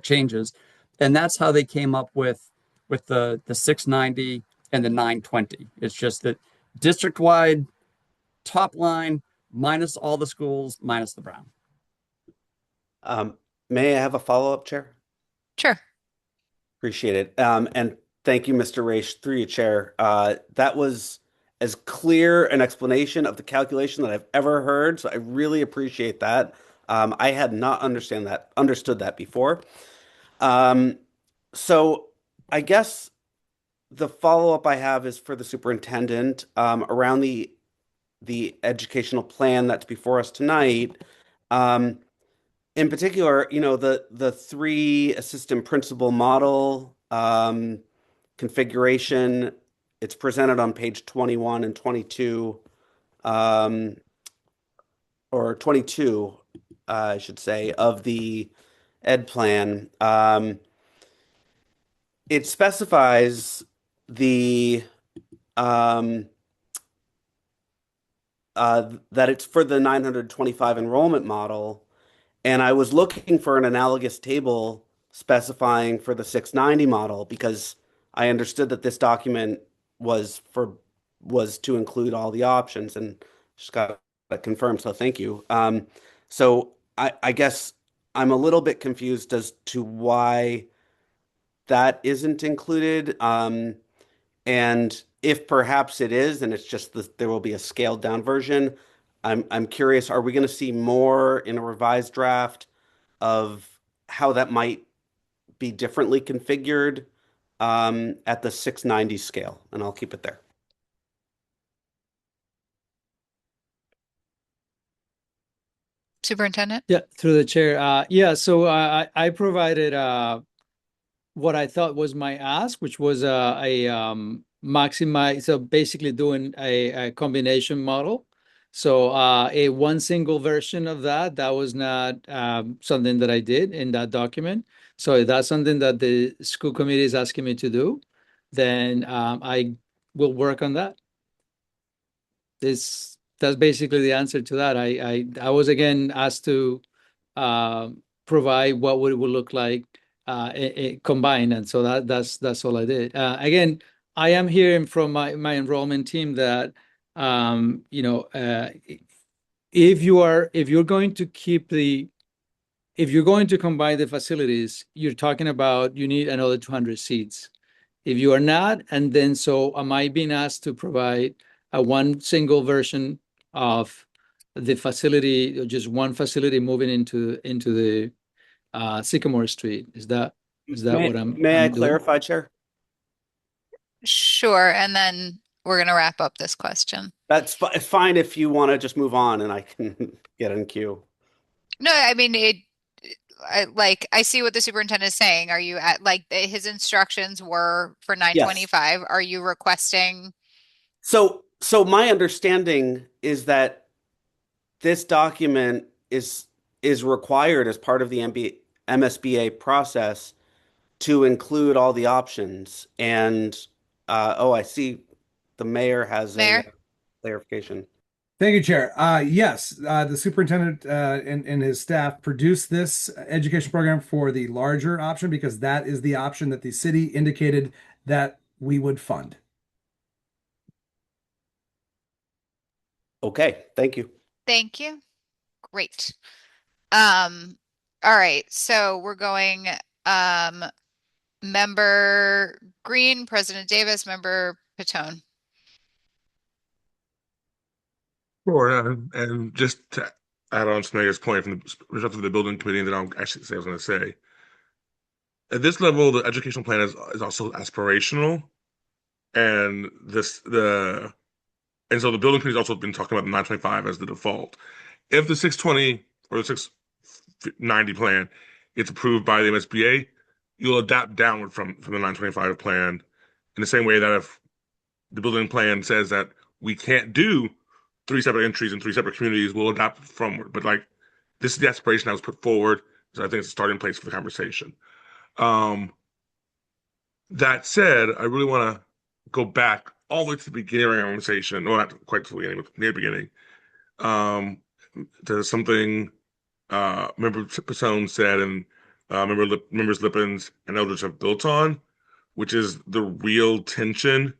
Speaker 12: changes. And that's how they came up with with the 690 and the 920. It's just that district-wide top line minus all the schools minus the Brown.
Speaker 1: May I have a follow-up, Chair?
Speaker 11: Sure.
Speaker 1: Appreciate it. And thank you, Mr. Raish, through your chair. That was as clear an explanation of the calculation that I've ever heard, so I really appreciate that. I had not understood that before. So I guess the follow-up I have is for the superintendent around the educational plan that's before us tonight. In particular, the 3 assistant principal model configuration, it's presented on page 21 and 22, or 22, I should say, of the ed plan. It specifies the that it's for the 925 enrollment model. And I was looking for an analogous table specifying for the 690 model because I understood that this document was to include all the options, and just got that confirmed. So thank you. So I guess I'm a little bit confused as to why that isn't included. And if perhaps it is, and it's just there will be a scaled down version. I'm curious, are we going to see more in a revised draft of how that might be differently configured at the 690 scale? And I'll keep it there.
Speaker 11: Superintendent?
Speaker 2: Yeah, through the chair. Yeah, so I provided what I thought was my ask, which was maximize, so basically doing a combination model. So a one single version of that was not something that I did in that document. So if that's something that the school committee is asking me to do, then I will work on that. That's basically the answer to that. I was again asked to provide what would it would look like combined, and so that's all I did. Again, I am hearing from my enrollment team that if you're going to combine the facilities, you're talking about you need another 200 seats. If you are not, and then so am I being asked to provide a one single version of the facility, just one facility moving into the Sycamore Street. Is that what I'm
Speaker 1: May I
Speaker 2: doing?
Speaker 1: clarify, Chair?
Speaker 11: Sure. And then we're going to wrap up this question.
Speaker 1: That's fine if you want to just move on and I can get in queue.
Speaker 11: No, I mean, I see what the superintendent is saying. Are you at his instructions were for 925? Yes. Are you requesting?
Speaker 1: So my understanding is that this document is required as part of the MSBA process to include all the options. And I see the mayor has a clarification.
Speaker 13: Thank you, Chair. Yes, the superintendent and his staff produced this education program for the larger option because that is the option that the city indicated that we would fund.
Speaker 1: Okay, thank you.
Speaker 11: Thank you. Great. All right, so we're going Member Green, President Davis, Member Pitone.
Speaker 5: Sure, and just to add on to Mayor's point from the perspective of the building committee that I'll actually say I was going to say. At this level, the educational plan is also aspirational, and so the building committee has also been talking about the 925 as the default. If the 620 or the 690 plan gets approved by the MSBA, you'll adapt downward from the 925 plan in the same way that if the building plan says that we can't do 3 separate entries in 3 separate communities, we'll adapt fromward. But this is the aspiration that was put forward, so I think it's a starting place for the conversation. That said, I really want to go back all the way to the beginning of our conversation, well, not quite to the beginning, but near the beginning, to something Member Pitone said and members Lippens and Eldridge have built on, which is the real tension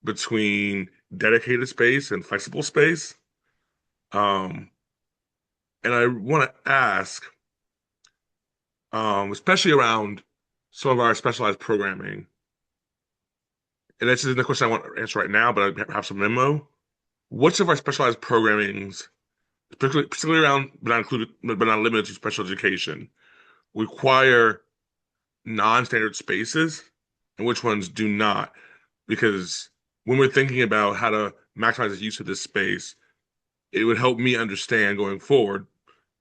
Speaker 5: between dedicated space and flexible space. And I want to ask, especially around some of our specialized programming, and this isn't the question I want to answer right now, but I have some memo. Which of our specialized programmings, particularly around, but not limited to special education, require non-standard spaces, and which ones do not? Because when we're thinking about how to maximize the use of this space, it would help me understand going forward.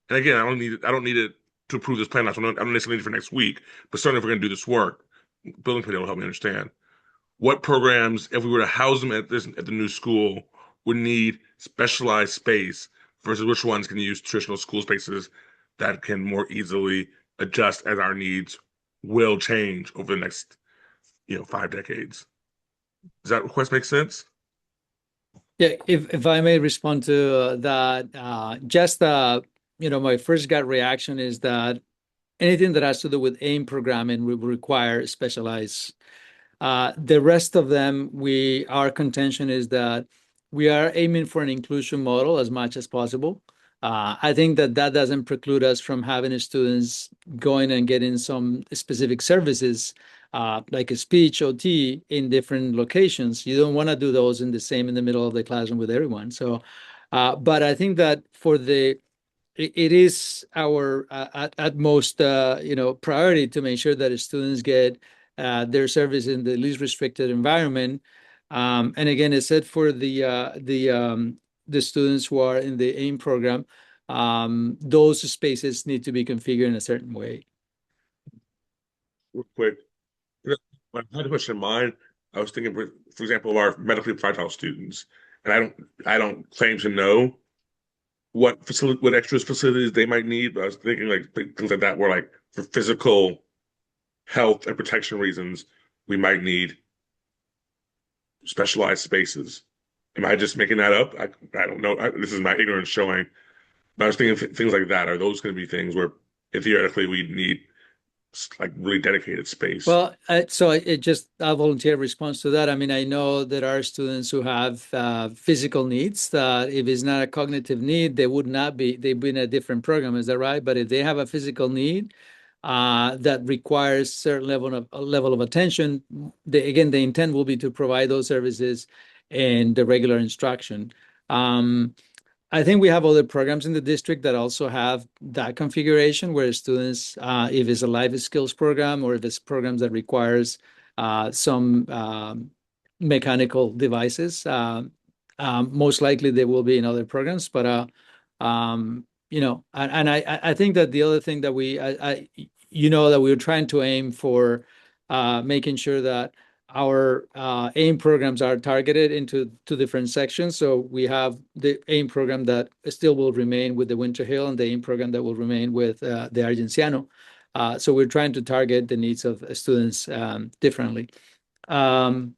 Speaker 5: And again, I don't need it to approve this plan. I don't necessarily need it for next week, but certainly if we're going to do this work, building committee will help me understand what programs, if we were to house them at the new school, would need specialized space versus which ones can use traditional school spaces that can more easily adjust as our needs will change over the next 5 decades. Does that request make sense?
Speaker 2: Yeah, if I may respond to that, just my first gut reaction is that anything that has to do with AIM programming will require specialized. The rest of them, our contention is that we are aiming for an inclusion model as much as possible. I think that doesn't preclude us from having students going and getting some specific services, like a speech OT in different locations. You don't want to do those in the middle of the classroom with everyone. So, but I think that it is our utmost priority to make sure that students get their service in the least restricted environment. And again, it's said for the students who are in the AIM program, those spaces need to be configured in a certain way.
Speaker 5: Real quick, I had a question in mind. I was thinking, for example, of our medically fragile students, and I don't claim to know what extra facilities they might need, but I was thinking like things like that, where like for physical health and protection reasons, we might need specialized spaces. Am I just making that up? I don't know. This is my ignorance showing. But I was thinking things like that. Are those going to be things where theoretically we need like really dedicated space?
Speaker 2: Well, I'll volunteer response to that. I mean, I know there are students who have physical needs that if it's not a cognitive need, they'd be in a different program. Is that right? But if they have a physical need that requires certain level of attention, the intent will be to provide those services in the regular instruction. I think we have other programs in the district that also have that configuration where students, if it's a life skills program or if it's programs that requires some mechanical devices, most likely they will be in other programs. But I think that the other thing that that we're trying to aim for, making sure that our AIM programs are targeted into 2 different sections. So we have the AIM program that still will remain with the Winter Hill and the AIM program that will remain with the Argenciano. So we're trying to target the needs of students differently. But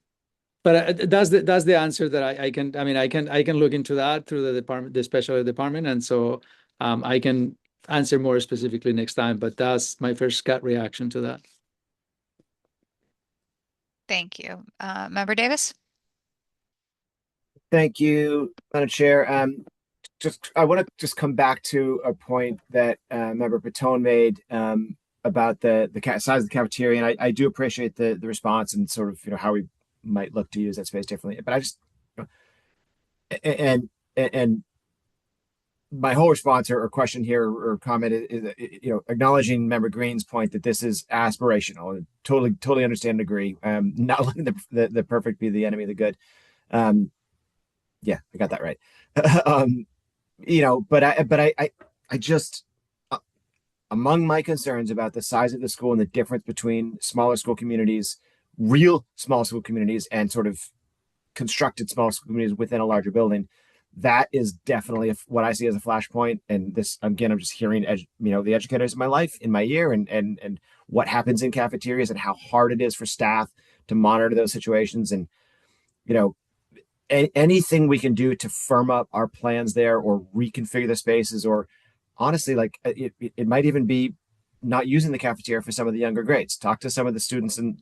Speaker 2: that's the answer that I can look into that through the department, the special ed department, and so I can answer more specifically next time. But that's my first gut reaction to that.
Speaker 11: Thank you. Member Davis?
Speaker 9: Thank you, Madam Chair. I want to just come back to a point that Member Patone made about the size of the cafeteria, and I do appreciate the response and sort of how we might look to use that space differently. But I just and my whole response or question here or comment is acknowledging Member Green's point that this is aspirational. Totally understand and agree. Not letting the perfect be the enemy of the good. Yeah, I got that right. But I just among my concerns about the size of the school and the difference between smaller school communities, real small school communities, and sort of constructed small school communities within a larger building, that is definitely what I see as a flashpoint. And this, again, I'm just hearing, the educators in my life, in my year, and what happens in cafeterias and how hard it is for staff to monitor those situations. And, anything we can do to firm up our plans there or reconfigure the spaces, or honestly, like it might even be not using the cafeteria for some of the younger grades. Talk to some of the students and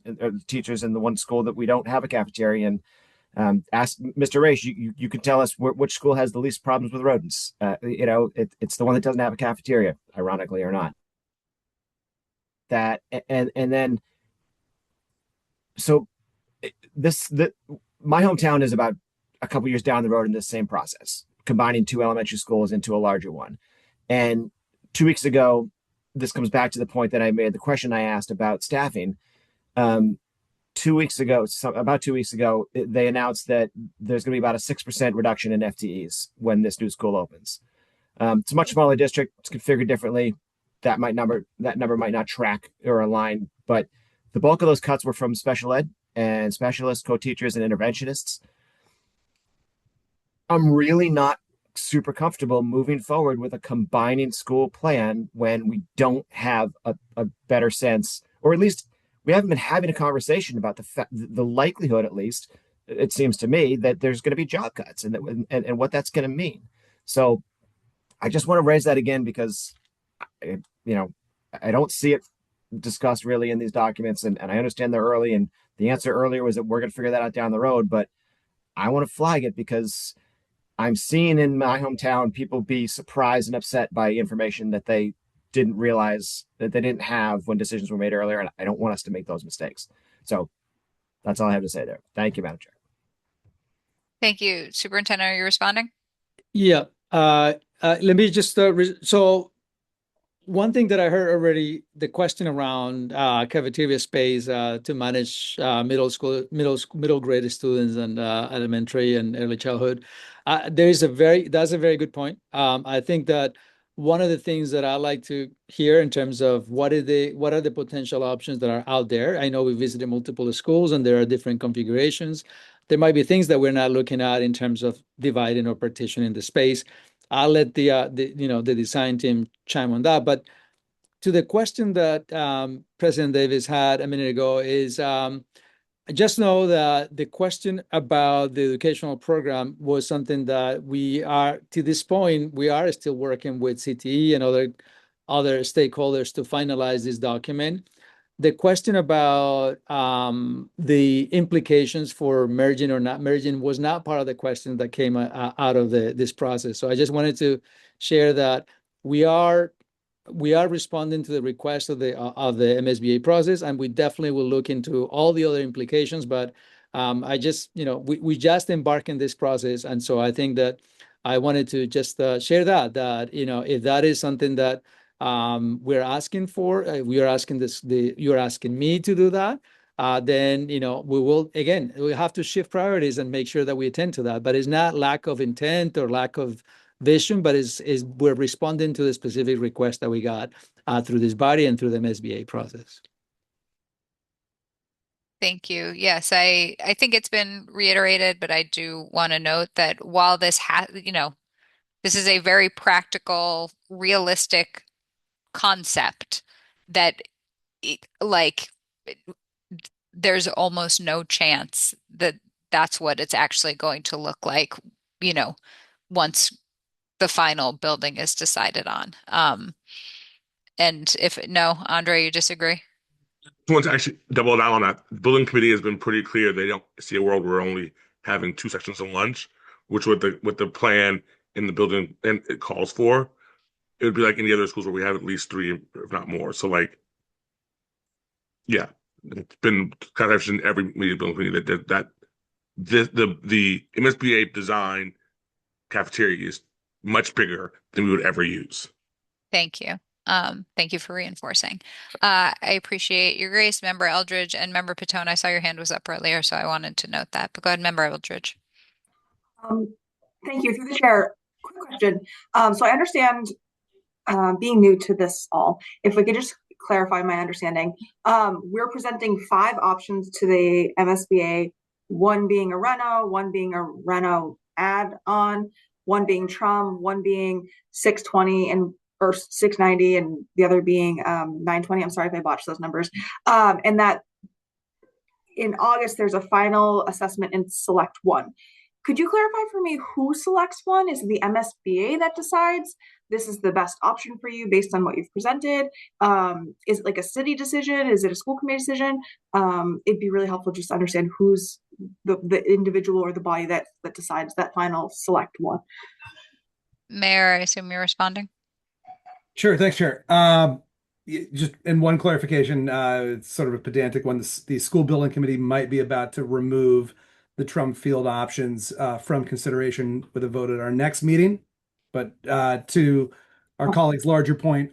Speaker 9: teachers in the one school that we don't have a cafeteria, and ask Mr. Raish. You can tell us which school has the least problems with rodents. It's the one that doesn't have a cafeteria, ironically or not. That and then so my hometown is about a couple years down the road in this same process, combining 2 elementary schools into a larger one. And 2 weeks ago, this comes back to the point that I made, the question I asked about staffing. 2 weeks ago, about 2 weeks ago, they announced that there's going to be about a 6% reduction in FTEs when this new school opens. It's a much smaller district. It's configured differently. That number might not track or align, but the bulk of those cuts were from special ed and specialists, co-teachers, and interventionists. I'm really not super comfortable moving forward with a combining school plan when we don't have a better sense, or at least we haven't been having a conversation about the likelihood, at least it seems to me, that there's going to be job cuts and what that's going to mean. So I just want to raise that again because I don't see it discussed really in these documents, and I understand they're early, and the answer earlier was that we're going to figure that out down the road, but I want to flag it because I'm seeing in my hometown people be surprised and upset by information that they didn't realize, that they didn't have when decisions were made earlier, and I don't want us to make those mistakes. So that's all I have to say there. Thank you, Madam Chair.
Speaker 11: Thank you. Superintendent, are you responding?
Speaker 2: Yeah. Let me just so one thing that I heard already, the question around cafeteria space to manage middle grade students and elementary and early childhood. That's a very good point. I think that one of the things that I like to hear in terms of what are the potential options that are out there. I know we visited multiple schools and there are different configurations. There might be things that we're not looking at in terms of dividing or partitioning the space. I'll let the design team chime on that. But to the question that President Davis had a minute ago is, I just know that the question about the educational program was something that to this point, we are still working with CTE and other stakeholders to finalize this document. The question about the implications for merging or not merging was not part of the question that came out of this process. So I just wanted to share that we are responding to the request of the MSBA process, and we definitely will look into all the other implications. But we just embarked in this process, and so I think that I wanted to just share that if that is something that we're asking for, you're asking me to do that, then we have to shift priorities and make sure that we attend to that. But it's not lack of intent or lack of vision, but we're responding to the specific request that we got through this body and through the MSBA process.
Speaker 11: Thank you. Yes, I think it's been reiterated, but I do want to note that while this this is a very practical, realistic concept that there's almost no chance that that's what it's actually going to look like, once the final building is decided on. And Andre, you disagree?
Speaker 5: I want to actually double down on that. The building committee has been pretty clear they don't see a world where we're only having 2 sections of lunch, which with the plan in the building and it calls for, it would be like any other schools where we have at least 3, if not more. So it's been kind of in every media building committee that the MSBA design cafeteria is much bigger than we would ever use.
Speaker 11: Thank you. Thank you for reinforcing. I appreciate your grace, Member Eldridge and Member Pitone. I saw your hand was up earlier, so I wanted to note that. But go ahead, Member Eldridge.
Speaker 8: Thank you. Through the chair, quick question. So I understand being new to this all, if we could just clarify my understanding. We're presenting 5 options to the MSBA, 1 being a Reno, 1 being a Reno add-on, 1 being TRUM, 1 being 620 or 690, and the other being 920. I'm sorry if I botched those numbers. And that in August, there's a final assessment in select 1. Could you clarify for me who selects one? Is it the MSBA that decides this is the best option for you based on what you've presented? Is it like a city decision? Is it a school committee decision? It'd be really helpful just to understand who's the individual or the body that decides that final select one.
Speaker 11: Mayor, I assume you're responding.
Speaker 13: Sure, thanks, Chair. Just in one clarification, it's sort of a pedantic one. The school building committee might be about to remove the Trump Field options from consideration with a vote at our next meeting. But to our colleague's larger point,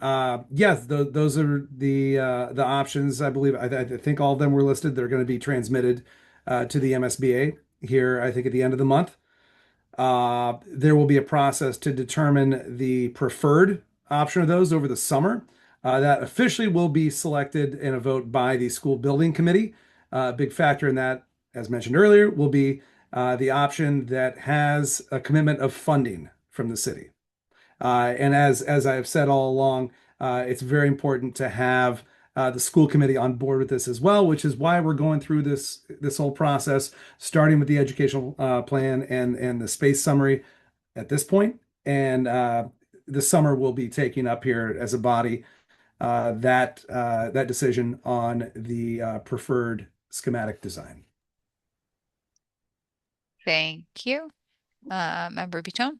Speaker 13: yes, those are the options. I believe I think all of them were listed. They're going to be transmitted to the MSBA here, I think, at the end of the month. There will be a process to determine the preferred option of those over the summer. That officially will be selected in a vote by the school building committee. A big factor in that, as mentioned earlier, will be the option that has a commitment of funding from the city. And as I have said all along, it's very important to have the school committee on board with this as well, which is why we're going through this whole process, starting with the educational plan and the space summary at this point. And the summer we'll be taking up here as a body that decision on the preferred schematic design.
Speaker 11: Thank you. Member Bitton.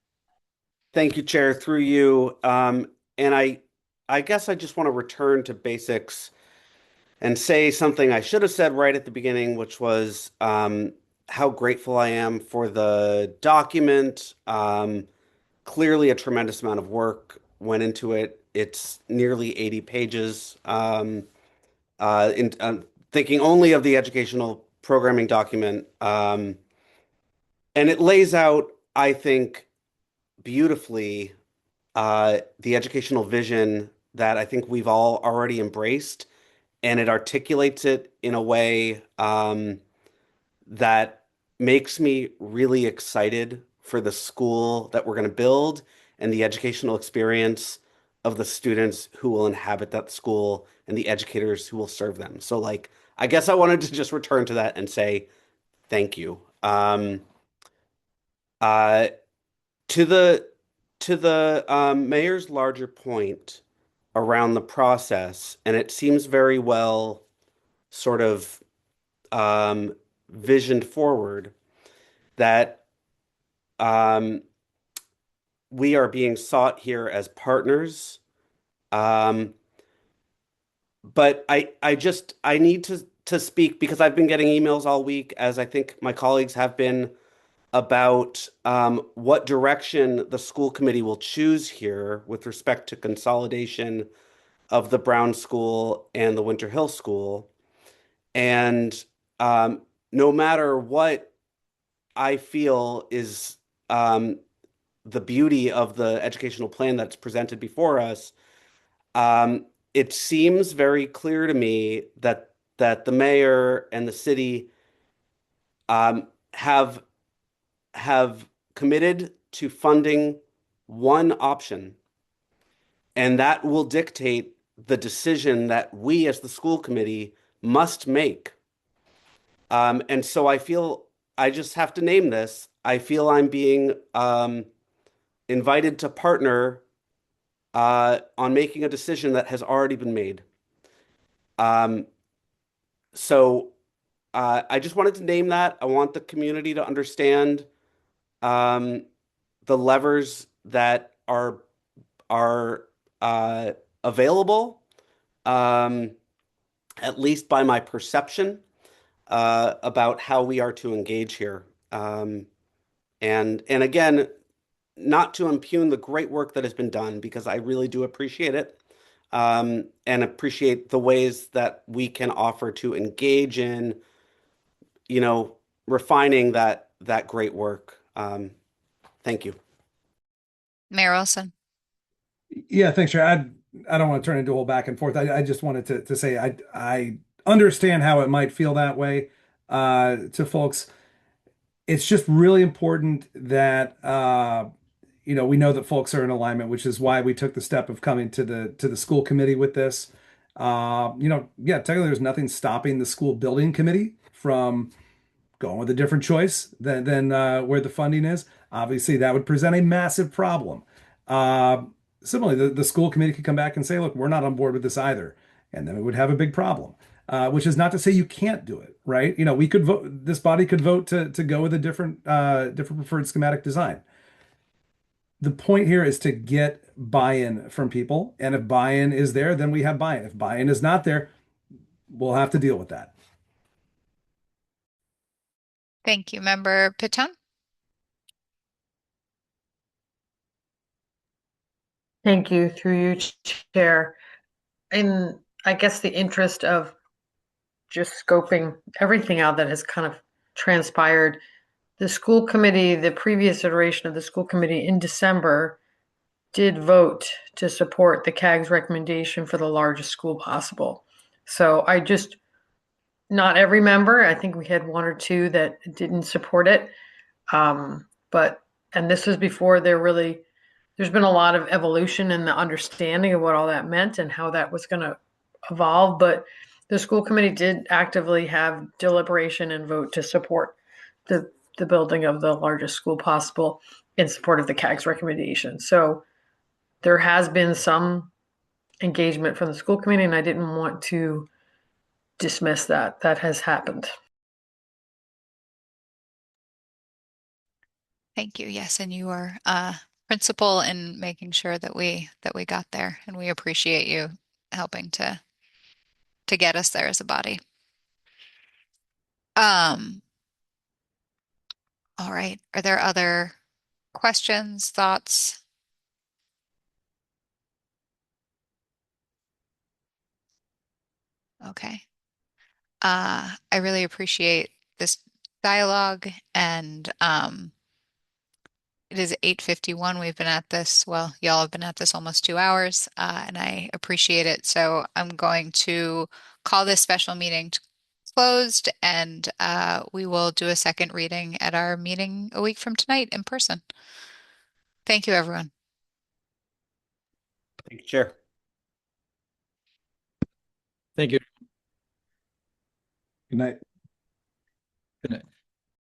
Speaker 1: Thank you, Chair, through you. And I guess I just want to return to basics and say something I should have said right at the beginning, which was how grateful I am for the document. Clearly a tremendous amount of work went into it. It's nearly 80 pages. Thinking only of the educational programming document. And it lays out, I think, beautifully the educational vision that I think we've all already embraced, and it articulates it in a way that makes me really excited for the school that we're going to build and the educational experience of the students who will inhabit that school and the educators who will serve them. So, like, I guess I wanted to just return to that and say thank you. To the mayor's larger point around the process, and it seems very well sort of visioned forward that we are being sought here as partners. But I need to speak because I've been getting emails all week, as I think my colleagues have been, about what direction the school committee will choose here with respect to consolidation of the Brown School and the Winter Hill School. And no matter what I feel is the beauty of the educational plan that's presented before us, it seems very clear to me that the mayor and the city have committed to funding one option, and that will dictate the decision that we as the school committee must make. And so I feel I just have to name this. I feel I'm being invited to partner on making a decision that has already been made. So I just wanted to name that. I want the community to understand the levers that are available, at least by my perception, about how we are to engage here. And again, not to impugn the great work that has been done, because I really do appreciate it, and appreciate the ways that we can offer to engage in, refining that great work. Thank you.
Speaker 11: Mayor Olson.
Speaker 13: Yeah, thanks, Chair. I don't want to turn into a whole back and forth. I just wanted to say I understand how it might feel that way to folks. It's just really important that we know that folks are in alignment, which is why we took the step of coming to the school committee with this. Technically there's nothing stopping the school building committee from going with a different choice than where the funding is, obviously that would present a massive problem. Similarly, the school committee could come back and say, look, we're not on board with this either. And then it would have a big problem, which is not to say you can't do it, right? You know, we could vote, this body could vote to go with a different preferred schematic design. The point here is to get buy-in from people. And if buy-in is there, then we have buy-in. If buy-in is not there, we'll have to deal with that.
Speaker 11: Thank you, Member Piton.
Speaker 6: Thank you, through you, Chair. In, I guess, the interest of just scoping everything out that has kind of transpired, the school committee, the previous iteration of the school committee in December did vote to support the CAG's recommendation for the largest school possible. So I just, not every member, I think we had one or two that didn't support it. But, and this was before there's been a lot of evolution in the understanding of what all that meant and how that was going to evolve. But the school committee did actively have deliberation and vote to support the building of the largest school possible in support of the CAG's recommendation. So there has been some engagement from the school committee, and I didn't want to dismiss that. That has happened.
Speaker 11: Thank you. Yes, and you are principal in making sure that we got there, and we appreciate you helping to get us there as a body. All right. Are there other questions, thoughts? Okay. I really appreciate this dialogue, and it is 8:51. We've been at this, well, y'all have been at this almost 2 hours, and I appreciate it. So I'm going to call this special meeting closed, and we will do a second reading at our meeting a week from tonight in person. Thank you, everyone.
Speaker 1: Thank you, Chair.
Speaker 2: Thank you.
Speaker 13: Good night.
Speaker 2: Good night.